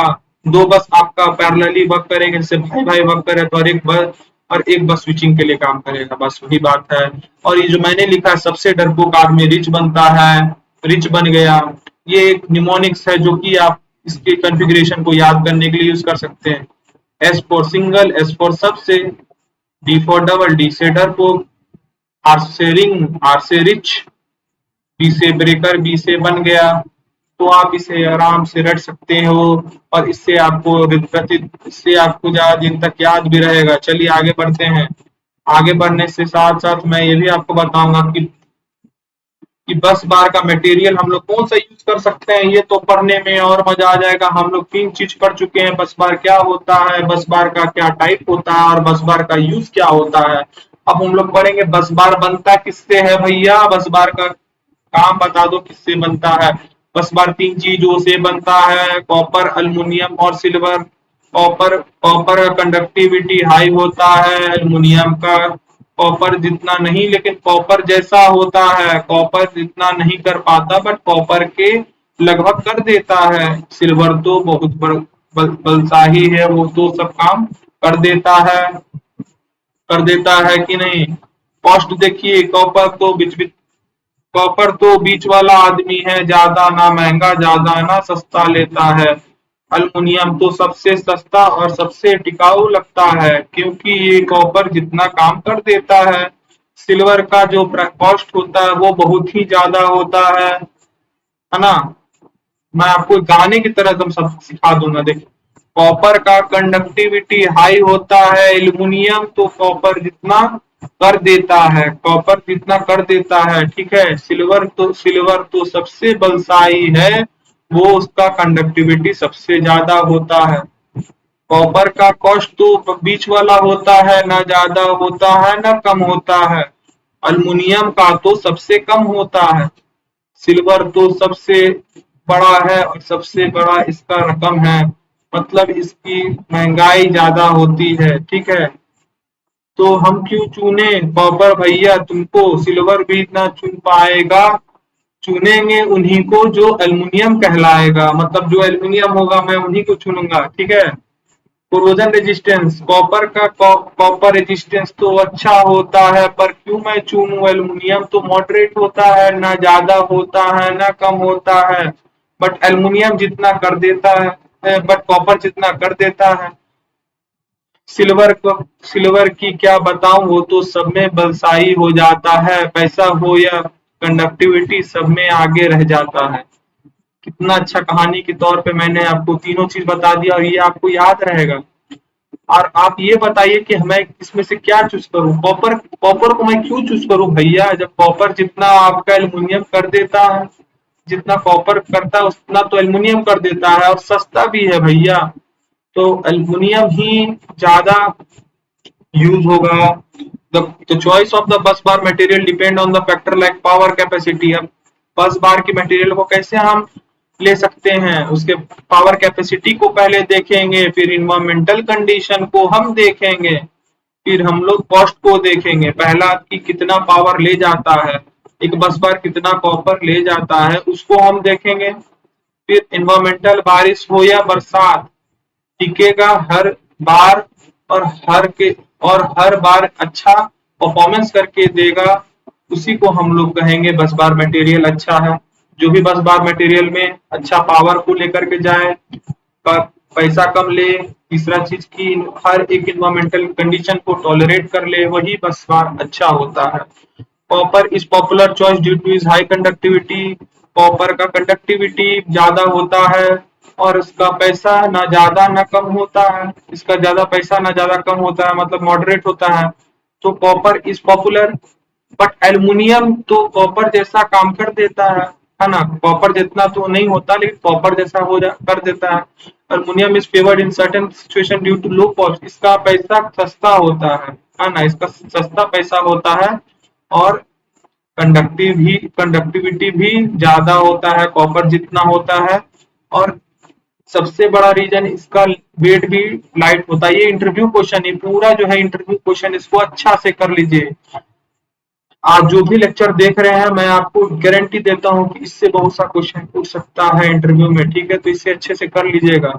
2 बस आपका पैरेलली वर्क करेंगे, जैसे भाई भाई वर्क करे, तो और एक बस स्विचिंग के लिए काम करेगा, बस वही बात है। और ये जो मैंने लिखा है सबसे डरपोक आदमी रिच बनता है, रिच बन गया, ये एक निमोनिक्स है जो कि आप इसके कॉन्फ़िगरेशन को याद करने के लिए यूज कर सकते हैं। S for single, S for सबसे, डी फॉर डबल, डी से डरपोक, आर से रिंग, आर से रिच, बी से ब्रेकर, बी से बन गया। तो आप इसे आराम से रट सकते हो और इससे आपको ज्यादा दिन तक याद भी रहेगा। चलिए आगे बढ़ते हैं। आगे बढ़ने से साथ साथ मैं ये भी आपको बताऊंगा कि बस बार का मटेरियल हम लोग कौन सा यूज कर सकते हैं। ये तो पढ़ने में और मजा आ जाएगा। हम लोग 3 चीज पढ़ चुके हैं, बस बार क्या होता है, बस बार का क्या टाइप होता है और बस बार का यूज क्या होता है। अब हम लोग पढ़ेंगे बस बार बनता किससे है भैया, बस बार का काम बता दो किससे बनता है। बस बार 3 चीजों से बनता है, कॉपर, अल्युमिनियम और सिल्वर। कॉपर का कंडक्टिविटी हाई होता है, अल्युमिनियम का कॉपर जितना नहीं, लेकिन कॉपर जैसा होता है। कॉपर जितना नहीं कर पाता बट कॉपर के लगभग कर देता है। सिल्वर तो बहुत बलशाही है, वो तो सब काम कर देता है, कर देता है कि नहीं। कॉस्ट देखिए, कॉपर तो बीच वाला आदमी है, ज्यादा ना महंगा ज्यादा ना सस्ता लेता है। अल्युमिनियम तो सबसे सस्ता और सबसे टिकाऊ लगता है क्योंकि ये कॉपर जितना काम कर देता है। सिल्वर का जो कॉस्ट होता है वो बहुत ही ज्यादा होता है ना। मैं आपको गाने की तरह एकदम सब सिखा दूंगा। देखिए, कॉपर का कंडक्टिविटी हाई होता है, एल्युमिनियम तो कॉपर जितना कर देता है, कॉपर जितना कर देता है, ठीक है। सिल्वर तो सबसे बलशाली है, वो उसका कंडक्टिविटी सबसे ज्यादा होता है। कॉपर का कॉस्ट तो बीच वाला होता है, ना ज्यादा होता है ना कम होता है। अल्युमिनियम का तो सबसे कम होता है। सिल्वर तो सबसे बड़ा है और सबसे बड़ा इसका रकम है, मतलब इसकी महंगाई ज्यादा होती है, ठीक है। तो हम क्यों चुने कॉपर भैया तुमको, सिल्वर भी ना चुन पाएगा। चुनेंगे उन्हीं को जो एल्युमिनियम कहलाएगा, मतलब जो एल्युमिनियम होगा मैं उन्हीं को चुनूंगा, ठीक है। कोरोजन रेजिस्टेंस, कॉपर का कॉपर रेजिस्टेंस तो अच्छा होता है, पर क्यों मैं चुनूं एल्युमिनियम, तो मॉडरेट होता है, ना ज्यादा होता है ना कम होता है। बट एल्युमिनियम जितना कर देता है, बट कॉपर जितना कर देता है। सिल्वर को, सिल्वर की क्या बताऊं, वो तो सब में बलसाई हो जाता है, पैसा हो या कंडक्टिविटी सब में आगे रह जाता है। कितना अच्छा कहानी के तौर पे मैंने आपको तीनों चीज बता दिया और ये आपको याद रहेगा। और आप ये बताइए कि मैं इसमें से क्या चूज करूं। कॉपर, कॉपर को मैं क्यों चूज करूं भैया, जब कॉपर जितना आपका एल्युमिनियम कर देता है, जितना कॉपर करता है उतना तो एल्युमिनियम कर देता है और सस्ता भी है भैया। तो एल्युमिनियम ही ज्यादा यूज होगा। The choice of the bus bar material depend on the factor like power capacity. अब बस बार की मटेरियल को कैसे हम ले सकते हैं, उसके पावर कैपेसिटी को पहले देखेंगे, फिर इन्वायरमेंटल कंडीशन को हम देखेंगे, फिर हम लोग कॉस्ट को देखेंगे। पहला कि कितना पावर ले जाता है, एक बस बार कितना कॉपर ले जाता है उसको हम देखेंगे। फिर इन्वायरमेंटल, बारिश हो या बरसात, टिकेगा हर बार और हर बार अच्छा परफॉर्मेंस करके देगा, उसी को हम लोग कहेंगे बस बार मटेरियल अच्छा है। जो भी बस बार मटेरियल में अच्छा पावर को लेकर के जाए, पैसा कम ले, तीसरा चीज की हर एक इन्वायरमेंटल कंडीशन को टॉलरेट कर ले, वही बस बार अच्छा होता है। Copper is popular choice due two is high conductivity. Copper का कंडक्टिविटी ज्यादा होता है और इसका पैसा ना ज्यादा ना कम होता है। इसका ज्यादा पैसा ना ज्यादा कम होता है, मतलब मॉडरेट होता है। तो copper is popular. But aluminium तो कॉपर जैसा काम कर देता है ना। कॉपर जितना तो नहीं होता लेकिन कॉपर जैसा कर देता है। Aluminium is favoured in certain situation due to low cost. इसका पैसा सस्ता होता है ना, इसका सस्ता पैसा होता है और कंडक्टिविटी भी ज्यादा होता है कॉपर जितना होता है। और सबसे बड़ा रीजन इसका वेट भी लाइट होता है। ये इंटरव्यू क्वेश्चन है, पूरा जो है इंटरव्यू क्वेश्चन, इसको अच्छा से कर लीजिए। आज जो भी लेक्चर देख रहे हैं मैं आपको गारंटी देता हूं कि इससे बहुत सा क्वेश्चन पूछ सकता है इंटरव्यू में, ठीक है, तो इसे अच्छे से कर लीजिएगा।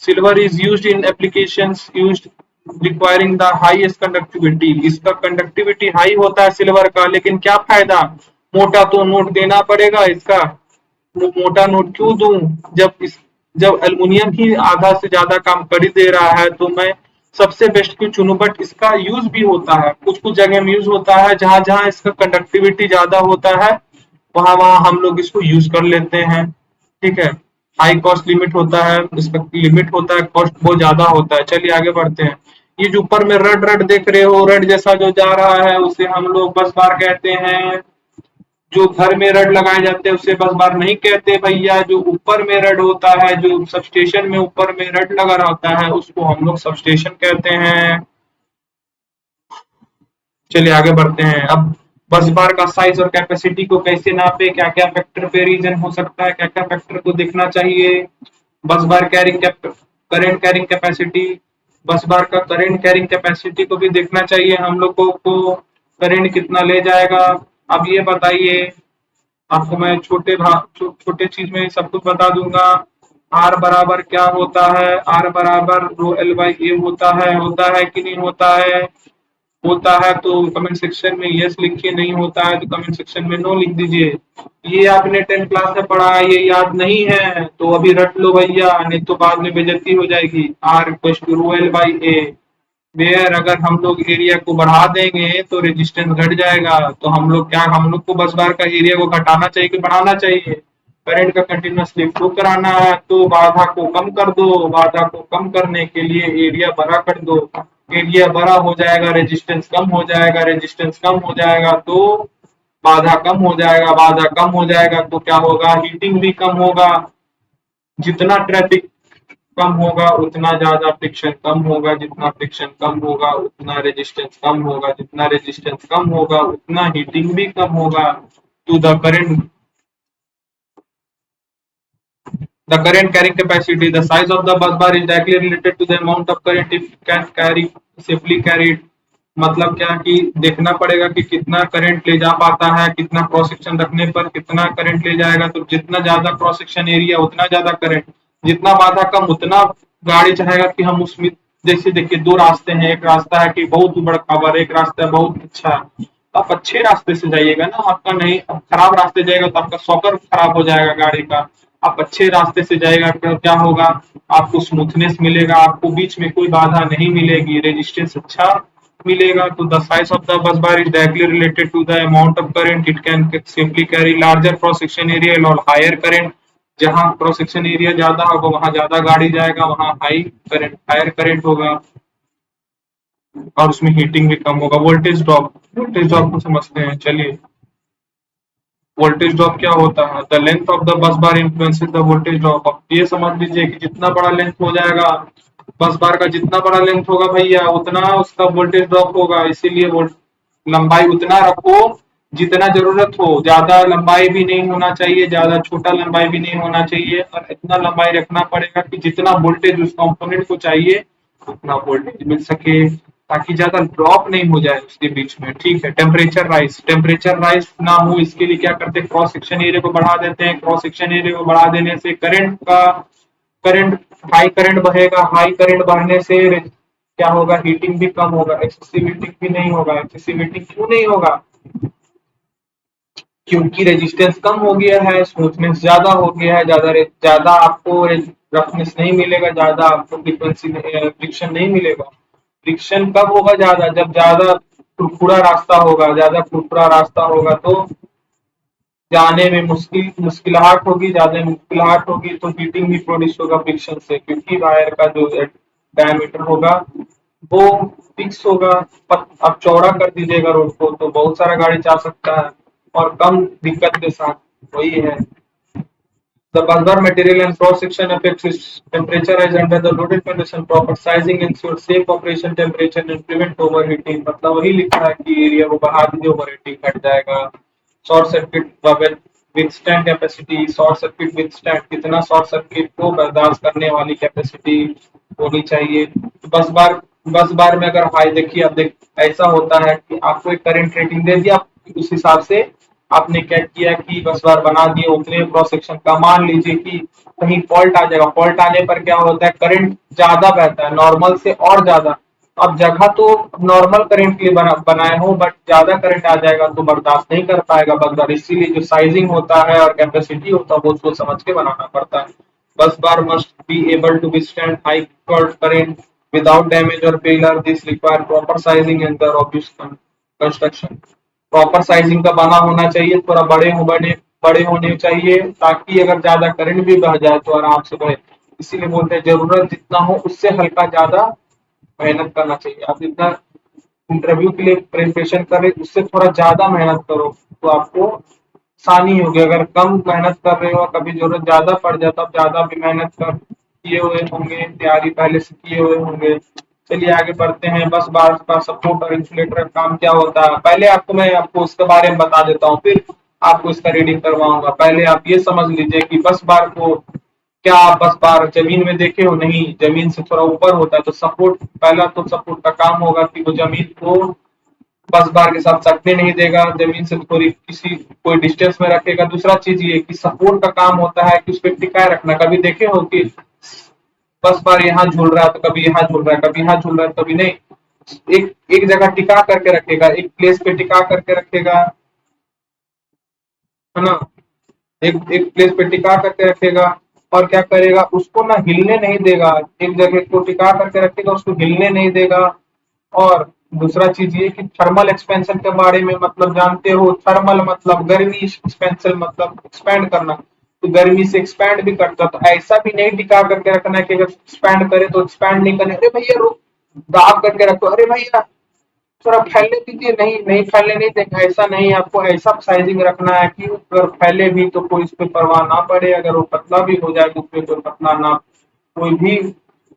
Silver is used in applications used requiring the highest conductivity. इसका कंडक्टिविटी हाई होता है सिल्वर का, लेकिन क्या फायदा, मोटा तो नोट देना पड़ेगा इसका। वो मोटा नोट क्यों दूं, जब एल्युमिनियम ही आधा से ज्यादा काम कर ही दे रहा है, तो मैं सबसे बेस्ट क्यों चुनूं। बट इसका यूज भी होता है, कुछ कुछ जगह में यूज होता है, जहां जहां इसका कंडक्टिविटी ज्यादा होता है वहां वहां हम लोग इसको यूज कर लेते हैं, ठीक है। हाई कॉस्ट लिमिट होता है, इसका लिमिट होता है, कॉस्ट बहुत ज्यादा होता है। चलिए आगे बढ़ते हैं। ये जो ऊपर में रड रड देख रहे हो, रड जैसा जो जा रहा है उसे हम लोग बस बार कहते हैं। जो घर में रड लगाए जाते हैं उसे बस बार नहीं कहते भैया। जो ऊपर में रड होता है, जो सबस्टेशन में ऊपर में रड लगा रहता है, उसको हम लोग सबस्टेशन कहते हैं। चलिए आगे बढ़ते हैं। अब बस बार का साइज और कैपेसिटी को कैसे नापे, क्या क्या फैक्टर पे रीजन हो सकता है, क्या क्या फैक्टर को देखना चाहिए। बस बार कैरिंग करेंट कैरिंग कैपेसिटी, बस बार का करेंट कैरिंग कैपेसिटी को भी देखना चाहिए हम लोगों को, करेंट कितना ले जाएगा। अब ये बताइए, आपको मैं छोटे चीज में सब कुछ बता दूंगा। आर बराबर क्या होता है, आर बराबर रो एल बाई ए होता है कि नहीं होता है। होता है तो कमेंट सेक्शन में यस लिखिए, नहीं होता है तो कमेंट सेक्शन में नो लिख दीजिए। ये आपने 10th क्लास में पढ़ा है, ये याद नहीं है तो अभी रट लो भैया, नहीं तो बाद में बेइज्जती हो जाएगी। Are equal to rho L by A, where अगर हम लोग एरिया को बढ़ा देंगे तो रेजिस्टेंस घट जाएगा। तो हम लोग को बस बार का एरिया को घटाना चाहिए कि बढ़ाना चाहिए। करंट का कंटिन्यूअसली फ्लो कराना है तो बाधा को कम कर दो, बाधा को कम करने के लिए एरिया बड़ा कर दो। एरिया बड़ा हो जाएगा, रेजिस्टेंस कम हो जाएगा, रेजिस्टेंस कम हो जाएगा तो बाधा कम हो जाएगा, बाधा कम हो जाएगा तो क्या होगा, हीटिंग भी कम होगा। जितना ट्रैफिक कम होगा उतना ज्यादा फ्रिक्शन कम होगा, जितना फ्रिक्शन कम होगा उतना रेजिस्टेंस कम होगा, जितना रेजिस्टेंस कम होगा उतना हीटिंग भी कम होगा। To the current The current carrying capacity, the size of the bus bar is directly related to the amount of current it can carry safely carried। मतलब क्या कि देखना पड़ेगा कि कितना करंट ले जा पाता है, कितना क्रॉस सेक्शन रखने पर कितना करंट ले जाएगा। तो जितना ज्यादा क्रॉस सेक्शन एरिया उतना ज्यादा करंट, जितना बाधा कम उतना गाड़ी चाहेगा कि हम उसमें, जैसे देखिए दो रास्ते हैं, एक रास्ता है कि बहुत बड़ा कवर, एक रास्ता है बहुत अच्छा है। तो आप अच्छे रास्ते से जाइएगा ना, आपका नहीं, अब खराब रास्ते जाएगा तो आपका सॉकर खराब हो जाएगा गाड़ी का। आप अच्छे रास्ते से जाएगा तो क्या होगा, आपको स्मूथनेस मिलेगा, आपको बीच में कोई बाधा नहीं मिलेगी, रेजिस्टेंस अच्छा मिलेगा। तो the size of the bus bar is directly related to the amount of current it can safely carry. Larger cross section area और हायर करंट, जहाँ क्रॉस सेक्शन एरिया ज्यादा होगा वहां ज्यादा गाड़ी जाएगा, वहां हायर करंट होगा और उसमें हीटिंग भी कम होगा। वोल्टेज ड्रॉप को समझते हैं। चलिए, वोल्टेज ड्रॉप क्या होता है, the length of the bus bar influences the voltage drop. अब ये समझ लीजिए कि जितना बड़ा लेंथ हो जाएगा बस बार का, जितना बड़ा लेंथ होगा भैया उतना उसका वोल्टेज ड्रॉप होगा। इसीलिए लंबाई उतना रखो जितना जरूरत हो, ज्यादा लंबाई भी नहीं होना चाहिए, ज्यादा छोटा लंबाई भी नहीं होना चाहिए, और इतना लंबाई रखना पड़ेगा कि जितना वोल्टेज उस कंपोनेंट को चाहिए उतना वोल्टेज मिल सके, ताकि ज्यादा ड्रॉप नहीं हो जाए उसके बीच में, ठीक है। टेम्परेचर राइज ना हो इसके लिए क्या करते हैं, क्रॉस सेक्शन एरिया को बढ़ा देते हैं। क्रॉस सेक्शन एरिया को बढ़ा देने से करंट हाई करंट बहेगा, हाई करंट बढ़ने से क्या होगा, हीटिंग भी कम होगा, एक्सेसिव हीटिंग भी नहीं होगा। एक्सेसिव हीटिंग क्यों नहीं होगा, क्योंकि रेजिस्टेंस कम हो गया है, स्मूथनेस ज्यादा हो गया है, ज्यादा आपको रफनेस नहीं मिलेगा, ज्यादा आपको फ्रीक्वेंसी फ्रिक्शन नहीं मिलेगा। फ्रिक्शन कब होगा ज्यादा, जब ज्यादा खुरखुरा रास्ता होगा, ज्यादा खुरखुरा रास्ता होगा तो जाने में मुश्किलाहट होगी, ज्यादा मुश्किलाहट होगी तो हीटिंग भी प्रोड्यूस होगा फ्रिक्शन से, क्योंकि वायर का जो डायमीटर होगा वो फिक्स होगा। आप चौड़ा कर दीजिएगा रोड को तो बहुत सारा गाड़ी जा सकता है और कम दिक्कत के साथ। वही है, the bulbar material and cross section affects its temperature as under the loaded condition, proper sizing ensures safe operation temperature and prevent overheating। मतलब वही लिखा है कि एरिया को बढ़ा दीजिए, ओवरहीटिंग घट जाएगा। Short circuit bubble withstand capacity, short circuit withstand, कितना शॉर्ट सर्किट को बर्दाश्त करने वाली कैपेसिटी होनी चाहिए। तो बस बार में अगर हाई देखिए, अब देख ऐसा होता है कि आपको एक करंट रेटिंग दे दिया, उस हिसाब से आपने क्या किया कि बस बार बना दिए उतने क्रॉस सेक्शन का। मान लीजिए कि कहीं फॉल्ट आ जाएगा, फॉल्ट आने पर क्या होता है, करंट ज्यादा बहता है नॉर्मल से और ज्यादा। अब जगह तो नॉर्मल करंट के लिए बनाए हो, बट ज्यादा करंट आ जाएगा तो बर्दाश्त नहीं कर पाएगा बस बार। इसीलिए जो साइजिंग होता है और कैपेसिटी होता है वो सोच समझ के बनाना पड़ता है। Bus bar must be able to withstand high current without damage or failure. This require proper sizing and the robust construction. Proper sizing का बना होना चाहिए, थोड़ा बड़े होने चाहिए, ताकि अगर ज्यादा करंट भी बह जाए तो आराम से बहे। इसीलिए बोलते हैं जरूरत जितना हो उससे हल्का ज्यादा मेहनत करना चाहिए। आप जितना इंटरव्यू के लिए प्रिपरेशन कर रहे उससे थोड़ा ज्यादा मेहनत करो तो आपको आसानी होगी। अगर कम मेहनत कर रहे हो, कभी जरूरत ज्यादा पड़ जाए तो आप ज्यादा भी मेहनत कर किए हुए होंगे, तैयारी पहले से किए हुए होंगे। चलिए आगे बढ़ते हैं। बस बार का सपोर्ट और इंसुलेटर का काम क्या होता है, पहले मैं आपको उसके बारे में बता देता हूँ, फिर आपको इसका रीडिंग करवाऊंगा। पहले आप ये समझ लीजिए कि बस बार को, क्या आप बस बार जमीन में देखे हो? नहीं, जमीन से थोड़ा ऊपर होता है। तो सपोर्ट, पहला तो सपोर्ट का काम होगा कि वो जमीन को बस बार के साथ सकने नहीं देगा, जमीन से थोड़ी किसी कोई डिस्टेंस में रखेगा। दूसरा चीज ये कि सपोर्ट का काम होता है कि उस पर टिकाए रखना। कभी देखे हो कि बस बार यहाँ झूल रहा है तो कभी यहाँ झूल रहा है, कभी यहाँ झूल रहा है, कभी नहीं। एक एक जगह टिका करके रखेगा, एक प्लेस पे टिका करके रखेगा, है ना। एक एक प्लेस पे टिका करके रखेगा और क्या करेगा, उसको ना हिलने नहीं देगा। एक जगह को टिका करके रखेगा, उसको हिलने नहीं देगा। और दूसरा चीज ये कि थर्मल एक्सपेंशन के बारे में मतलब जानते हो? थर्मल मतलब गर्मी, एक्सपेंशन मतलब एक्सपैंड करना। तो गर्मी से एक्सपैंड भी करता, तो ऐसा भी नहीं टिका करके रखना है कि अगर एक्सपैंड करे तो एक्सपैंड नहीं करे, अरे भैया रुक, दाब करके रखो, अरे भैया थोड़ा फैलने दीजिए, नहीं नहीं फैलने नहीं देगा, ऐसा नहीं। आपको ऐसा साइजिंग रखना है कि अगर फैले भी तो कोई इस पे परवाह ना पड़े, अगर वो पतला भी हो जाए तो उस पे कोई पतला ना, कोई भी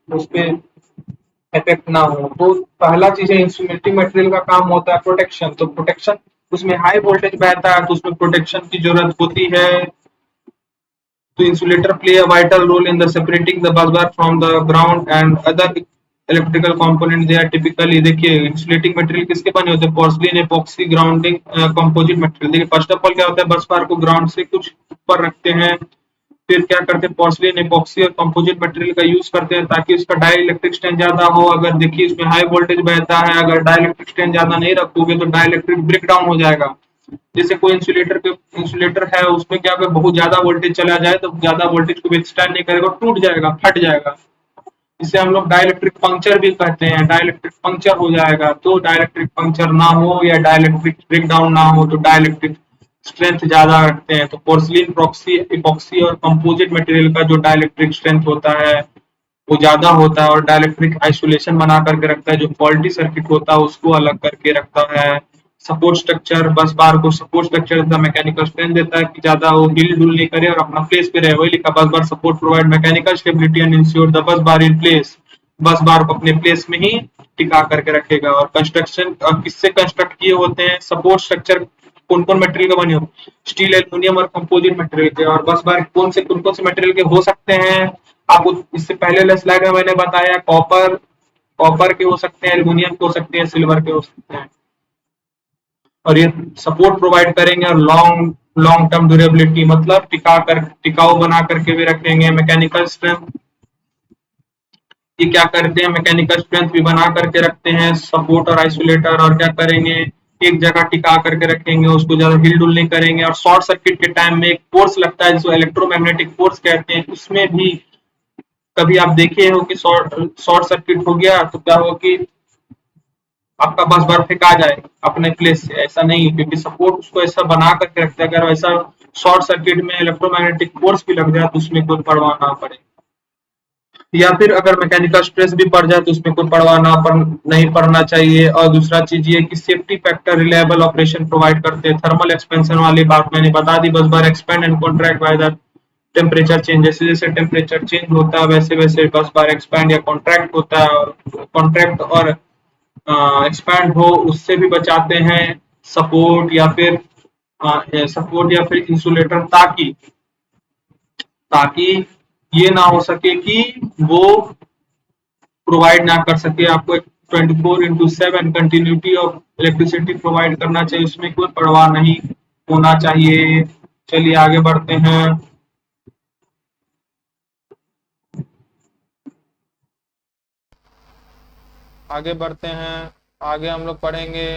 उस पे इफेक्ट ना हो। तो पहला चीज है इंसुलेटिंग मटेरियल का काम होता है प्रोटेक्शन। तो प्रोटेक्शन, उसमें हाई वोल्टेज बहता है तो उसमें प्रोटेक्शन की जरूरत होती है। तो insulator play a vital role in the separating the busbar from the ground and other electrical component। they are typically, देखिए इंसुलेटिंग मटेरियल किसके बने होते हैं? Porcelain, epoxy, grounding composite material. देखिए फर्स्ट ऑफ ऑल क्या होता है, बस बार को ग्राउंड से कुछ ऊपर रखते हैं, फिर क्या करते हैं, पोर्सलिन, एपॉक्सी और कंपोजिट मटेरियल का यूज करते हैं ताकि उसका डाई इलेक्ट्रिक स्ट्रेंथ ज्यादा हो। अगर देखिए इसमें हाई वोल्टेज बहता है, अगर डाई इलेक्ट्रिक स्ट्रेंथ ज्यादा नहीं रखोगे तो डाई इलेक्ट्रिक ब्रेक डाउन हो जाएगा। जैसे कोई इंसुलेटर है, उसमें क्या अगर बहुत ज्यादा वोल्टेज चला जाए तो ज्यादा वोल्टेज को विथस्टैंड नहीं करेगा, टूट जाएगा, फट जाएगा। इसे हम लोग डाइलेक्ट्रिक पंक्चर भी कहते हैं। डाइलेक्ट्रिक पंक्चर हो जाएगा। तो डाइलेक्ट्रिक पंक्चर ना हो या डाइलेक्ट्रिक ब्रेकडाउन ना हो तो डाइलेक्ट्रिक स्ट्रेंथ ज्यादा रखते हैं। तो पोर्सलिन, प्रॉक्सी, इपॉक्सी और कंपोजिट मटेरियल का जो डाइलेक्ट्रिक स्ट्रेंथ होता है वो ज्यादा होता है और डाइलेक्ट्रिक आइसोलेशन बना करके रखता है। जो फॉल्टी सर्किट होता है उसको अलग करके रखता है। सपोर्ट स्ट्रक्चर, बस बार को support structure the mechanical strength देता है कि ज्यादा वो हिल डुल नहीं करे और अपना प्लेस पे रहे। वही लिखा, bus bar support provide mechanical stability and ensure the bus bar in place. बस बार को अपने प्लेस में ही टिका करके रखेगा। और कंस्ट्रक्शन किससे कंस्ट्रक्ट किए होते हैं? सपोर्ट स्ट्रक्चर कौन कौन मटेरियल का बने होते हैं? स्टील, एल्यूमिनियम और कंपोजिट मटेरियल के। और बस बार कौन कौन से मटेरियल के हो सकते हैं? आपको इससे पहले वाले स्लाइड में मैंने बताया, कॉपर के हो सकते हैं, एल्यूमिनियम के हो सकते हैं, सिल्वर के हो सकते हैं। और ये सपोर्ट प्रोवाइड करेंगे और लॉन्ग लॉन्ग टर्म ड्यूरेबिलिटी मतलब टिकाऊ बना करके भी रखेंगे। मैकेनिकल स्ट्रेंथ, ये क्या करते हैं, मैकेनिकल स्ट्रेंथ भी बना करके रखते हैं सपोर्ट और आइसोलेटर। और क्या करेंगे, एक जगह टिका करके रखेंगे, उसको ज्यादा हिल डुल नहीं करेंगे। और शॉर्ट सर्किट के टाइम में एक फोर्स लगता है जिसको इलेक्ट्रोमैग्नेटिक फोर्स कहते हैं, उसमें भी कभी आप देखे हो कि शॉर्ट सर्किट हो गया तो क्या हो कि आपका बस बार फेंका जाए अपने प्लेस से? ऐसा नहीं है, क्योंकि सपोर्ट उसको ऐसा बना करके रखते हैं। अगर वैसा शॉर्ट सर्किट में इलेक्ट्रोमैग्नेटिक फोर्स भी लग जाए तो उसमें कोई परवाह ना पड़े। या फिर अगर मैकेनिकल स्ट्रेस भी पड़ जाए तो उसमें कोई परवाह नहीं पड़ना चाहिए। और दूसरा चीज ये कि safety factor reliable operation provide करते हैं। थर्मल एक्सपेंशन वाली बात मैंने बता दी, bus bar expand and contract by the temperature change. जैसे जैसे टेम्परेचर चेंज होता है वैसे वैसे बस बार एक्सपैंड या कॉन्ट्रैक्ट होता है। और कॉन्ट्रैक्ट और एक्सपैंड हो उससे भी बचाते हैं सपोर्ट या फिर सपोर्ट या फिर इंसुलेटर, ताकि ताकि ये ना हो सके कि वो प्रोवाइड ना कर सके आपको। 24/7 कंटिन्यूटी ऑफ इलेक्ट्रिसिटी प्रोवाइड करना चाहिए, उसमें कोई परवाह नहीं होना चाहिए। चलिए आगे बढ़ते हैं। आगे बढ़ते हैं। आगे हम लोग पढ़ेंगे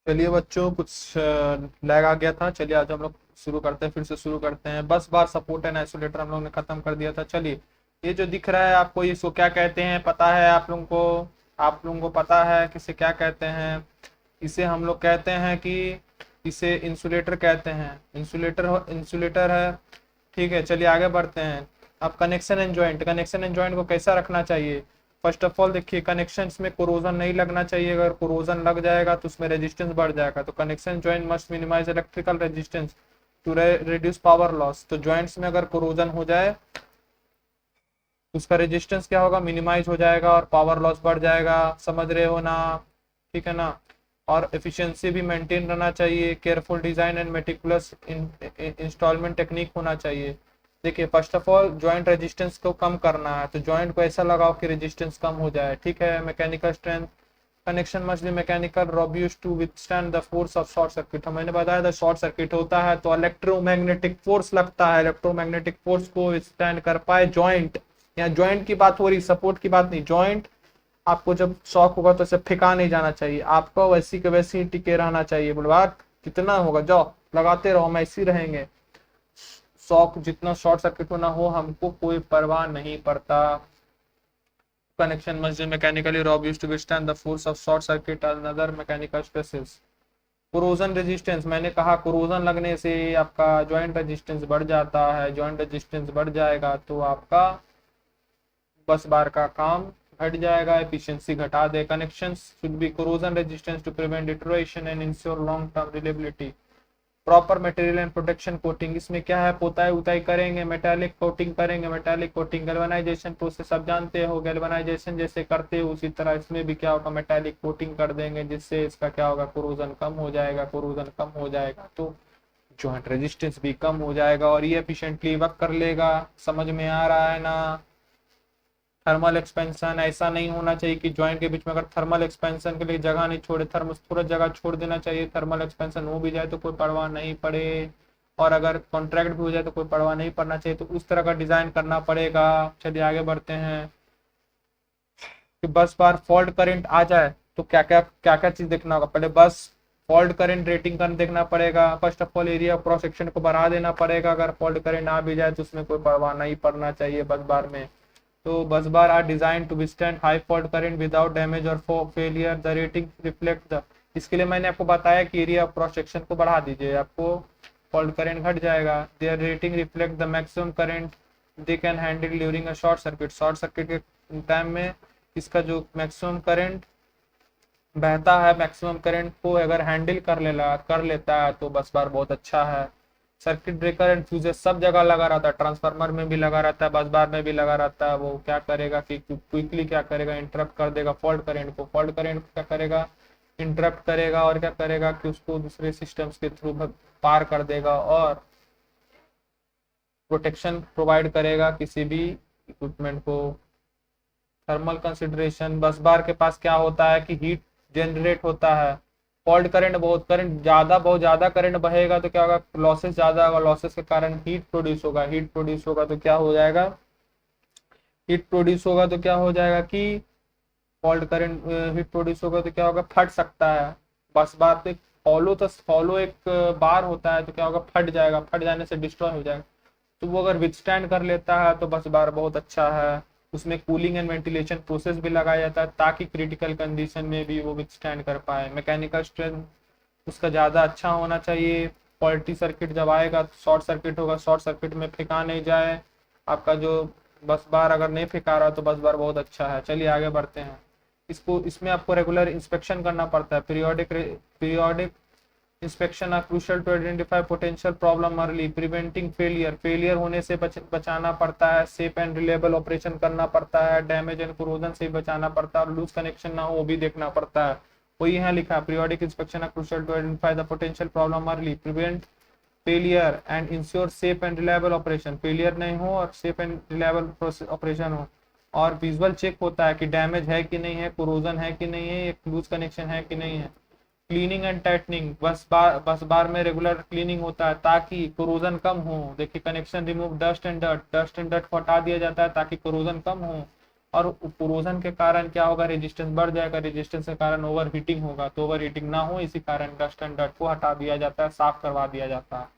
चलिए बच्चों, कुछ लैग आ गया था। चलिए आज हम लोग शुरू करते हैं, फिर से शुरू करते हैं। बस बार सपोर्ट एंड आइसोलेटर हम लोग ने खत्म कर दिया था। चलिए, ये जो दिख रहा है आपको, इसको क्या कहते हैं पता है आप लोगों को? आप लोगों को पता है कि इसे क्या कहते हैं? इसे हम लोग कहते हैं कि इसे इंसुलेटर कहते हैं। इंसुलेटर है। ठीक है, चलिए आगे बढ़ते हैं। अब कनेक्शन एंड जॉइंट को कैसा रखना चाहिए? फर्स्ट ऑफ ऑल देखिए, कनेक्शन में कोरोजन नहीं लगना चाहिए। अगर कोरोजन लग जाएगा तो उसमें रेजिस्टेंस बढ़ जाएगा। तो connection joint must minimize electrical resistance to reduce power loss. तो जॉइंट्स में अगर कोरोजन हो जाए तो उसका रेजिस्टेंस क्या होगा? मिनिमाइज हो जाएगा और पावर लॉस बढ़ जाएगा। समझ रहे हो ना? ठीक है ना? और एफिशिएंसी भी मेंटेन रहना चाहिए। Careful design and meticulous installment technique होना चाहिए। देखिए, first of all joint resistance को कम करना है, तो जॉइंट को ऐसा लगाओ कि रेजिस्टेंस कम हो जाए। ठीक है। Mechanical strength, connection must be mechanical robust to withstand the force of short circuit. मैंने बताया था शॉर्ट सर्किट होता है तो इलेक्ट्रोमैग्नेटिक फोर्स लगता है। इलेक्ट्रोमैग्नेटिक फोर्स को विथस्टैंड कर पाए जॉइंट। यहाँ जॉइंट की बात हो रही, सपोर्ट की बात नहीं। जॉइंट आपको जब शॉक होगा तो इसे फेंका नहीं जाना चाहिए, आपको वैसी के वैसी ही टिके रहना चाहिए। बोलवा कितना होगा, जाओ लगाते रहो, हम ऐसे ही रहेंगे। शॉक जितना शॉर्ट सर्किट होना हो, हमको कोई परवाह नहीं पड़ता। Connection must be mechanically robust to withstand the force of short circuit and other mechanical stresses. Corrosion resistance, मैंने कहा कोरोजन लगने से आपका जॉइंट रेजिस्टेंस बढ़ जाता है। जॉइंट रेजिस्टेंस बढ़ जाएगा तो आपका बस बार का काम घट जाएगा, एफिशिएंसी घटा दे। Connections should be corrosion resistance to prevent deterioration and ensure long term reliability. Proper material and protection coating, इसमें क्या है? पोताई उताई करेंगे, मेटालिक कोटिंग करेंगे। मेटालिक कोटिंग गैल्वेनाइजेशन प्रोसेस आप जानते हो, गैल्वेनाइजेशन जैसे करते हो उसी तरह इसमें भी क्या होगा? मेटालिक कोटिंग कर देंगे, जिससे इसका क्या होगा? कोरोजन कम हो जाएगा। कोरोजन कम हो जाएगा तो जॉइंट रेजिस्टेंस भी कम हो जाएगा और ये एफिशिएंटली वर्क कर लेगा। समझ में आ रहा है ना? थर्मल एक्सपेंशन, ऐसा नहीं होना चाहिए कि जॉइंट के बीच में अगर थर्मल एक्सपेंशन के लिए जगह नहीं छोड़े, थोड़ा जगह छोड़ देना चाहिए। थर्मल एक्सपेंशन हो भी जाए तो कोई परवाह नहीं पड़े, और अगर कॉन्ट्रैक्ट भी हो जाए तो कोई परवाह नहीं पड़ना चाहिए। तो उस तरह का डिजाइन करना पड़ेगा। चलिए आगे बढ़ते हैं कि बस बार फॉल्ट करंट आ जाए तो क्या क्या चीज देखना होगा। पहले बस फॉल्ट करंट रेटिंग कर देखना पड़ेगा। First of all area cross section को बढ़ा देना पड़ेगा। अगर फॉल्ट करंट आ भी जाए तो उसमें कोई परवाह नहीं पड़ना चाहिए बस बार में। तो bus bar are design to withstand high fault current without damage और failure. The rating reflect the, इसके लिए मैंने आपको बताया कि एरिया ऑफ क्रॉस सेक्शन को बढ़ा दीजिए, आपको फॉल्ट करंट घट जाएगा। Their rating reflect the maximum current they can handle during a short circuit. Short circuit के टाइम में इसका जो मैक्सिमम करंट बहता है, मैक्सिमम करंट को अगर हैंडल कर लेता है तो बस बार बहुत अच्छा है। सर्किट ब्रेकर एंड फ्यूजेस सब जगह लगा रहता है, ट्रांसफार्मर में भी लगा रहता है, बस बार में भी लगा रहता है। वो क्या करेगा कि क्विकली क्या करेगा? इंटरप्ट कर देगा फॉल्ट करंट को। फॉल्ट करंट क्या करेगा? इंटरप्ट करेगा और क्या करेगा कि उसको दूसरे सिस्टम्स के थ्रू पार कर देगा और प्रोटेक्शन प्रोवाइड करेगा किसी भी इक्विपमेंट को। थर्मल कंसिडरेशन, बस बार के पास क्या होता है कि हीट जनरेट होता है। फॉल्ट करंट बहुत ज्यादा करंट बहेगा तो क्या होगा? लॉसेस ज्यादा होगा, लॉसेस के कारण हीट प्रोड्यूस होगा। हीट प्रोड्यूस होगा तो क्या हो जाएगा? हीट प्रोड्यूस होगा तो क्या हो जाएगा कि फॉल्ट करंट हीट प्रोड्यूस होगा तो क्या होगा? फट सकता है बस बार। तो फॉलो एक बार होता है तो क्या होगा? फट जाएगा, फट जाने से डिस्ट्रॉय हो जाएगा। तो वो अगर विथस्टैंड कर लेता है तो बस बार बहुत अच्छा है। उसमें कूलिंग एंड वेंटिलेशन प्रोसेस भी लगाया जाता है ताकि क्रिटिकल कंडीशन में भी वो विथस्टैंड कर पाए। मैकेनिकल स्ट्रेंथ उसका ज़्यादा अच्छा होना चाहिए। फॉल्टी सर्किट जब आएगा तो शॉर्ट सर्किट होगा, शॉर्ट सर्किट में फेंका नहीं जाए आपका जो बस बार। अगर नहीं फेंका रहा तो बस बार बहुत अच्छा है। चलिए आगे बढ़ते हैं। इसमें आपको रेगुलर इंस्पेक्शन करना पड़ता है। Periodic inspection are crucial to identify potential problem early, preventing failure, failure होने से बचाना पड़ता है, सेफ एंड रिलेबल ऑपरेशन करना पड़ता है, डैमेज एंड कोरोजन से बचाना पड़ता है, और लूज कनेक्शन ना हो वो भी देखना पड़ता है। वही यहाँ लिखा है, periodic inspection are crucial to identify the potential problem early, prevent failure and ensure safe and reliable operation, failure नहीं हो और सेफ एंड रिलायबल ऑपरेशन हो। और विजुअल चेक होता है कि डैमेज है कि नहीं है, कोरोजन है कि नहीं है, एक लूज कनेक्शन है कि नहीं है। क्लीनिंग एंड टाइटनिंग, बस बार में रेगुलर क्लीनिंग होता है ताकि कोरोजन कम हो। देखिए connection remove dust and dirt को हटा दिया जाता है ताकि कोरोजन कम हो, और कोरोजन के कारण क्या होगा, रेजिस्टेंस बढ़ जाएगा, रेजिस्टेंस के कारण ओवर हीटिंग होगा, तो ओवर हीटिंग ना हो इसी कारण डस्ट एंड डर्ट को हटा दिया जाता है, साफ करवा दिया जाता है।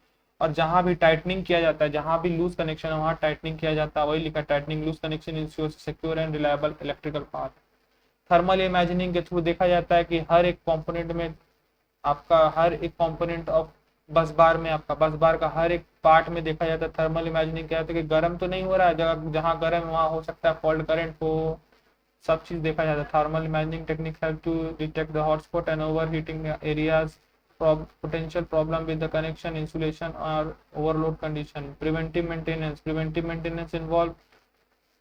और जहां भी टाइटनिंग किया जाता है, जहां भी लूज कनेक्शन है वहां टाइटनिंग किया जाता है, वही लिखा tightening loose connection ensures secure and reliable electrical path. Thermal imagining के थ्रू देखा जाता है कि हर एक कंपोनेंट में आपका, हर एक कंपोनेंट ऑफ बस बार में आपका बस बार का हर एक पार्ट में देखा जाता है थर्मल इमेजिनिंग क्या है कि गर्म तो नहीं हो रहा है, जगह जहाँ गर्म वहाँ हो सकता है फॉल्ट करंट को, सब चीज देखा जाता है। Thermal imagining technique help to detect the hotspot and over heating areas, potential problem with the connection, insulation or overload condition। preventive maintenance involve,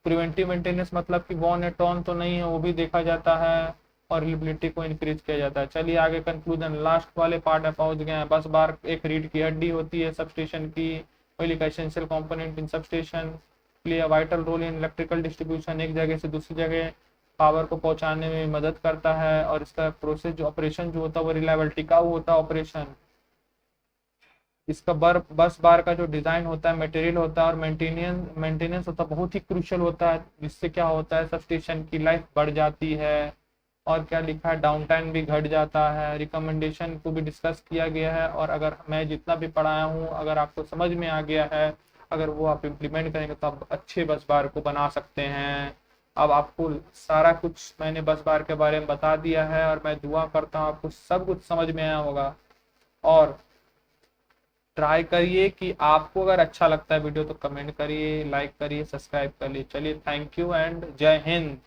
preventive maintenance मतलब कि वॉन एट ऑन तो नहीं है वो भी देखा जाता है, और रिलेबिलिटी को इंक्रीज किया जाता है। चलिए आगे कंक्लूजन, लास्ट वाले पार्ट में पहुंच गए हैं। बस बार एक रीढ़ की हड्डी होती है सबस्टेशन की, वही लिखा essential component in substation, play a vital role in electrical distribution, एक जगह से दूसरी जगह पावर को पहुंचाने में मदद करता है, और इसका प्रोसेस जो ऑपरेशन जो होता है वो रिलायबल टिकाऊ होता है ऑपरेशन। इसका बस बार का जो डिजाइन होता है, मटेरियल होता है और मेंटेनेंस होता है, बहुत ही क्रूशियल होता है, जिससे क्या होता है सबस्टेशन की लाइफ बढ़ जाती है। और क्या लिखा है, डाउन टाइम भी घट जाता है। रिकमेंडेशन को भी डिस्कस किया गया है, और अगर मैं जितना भी पढ़ाया हूँ अगर आपको समझ में आ गया है, अगर वो आप इम्प्लीमेंट करेंगे तो आप अच्छे बस बार को बना सकते हैं। अब आपको सारा कुछ मैंने बस बार के बारे में बता दिया है, और मैं दुआ करता हूँ आपको सब कुछ समझ में आया होगा। और ट्राई करिए कि आपको अगर अच्छा लगता है वीडियो तो कमेंट करिए, लाइक करिए, सब्सक्राइब करिए। चलिए थैंक यू एंड जय हिंद।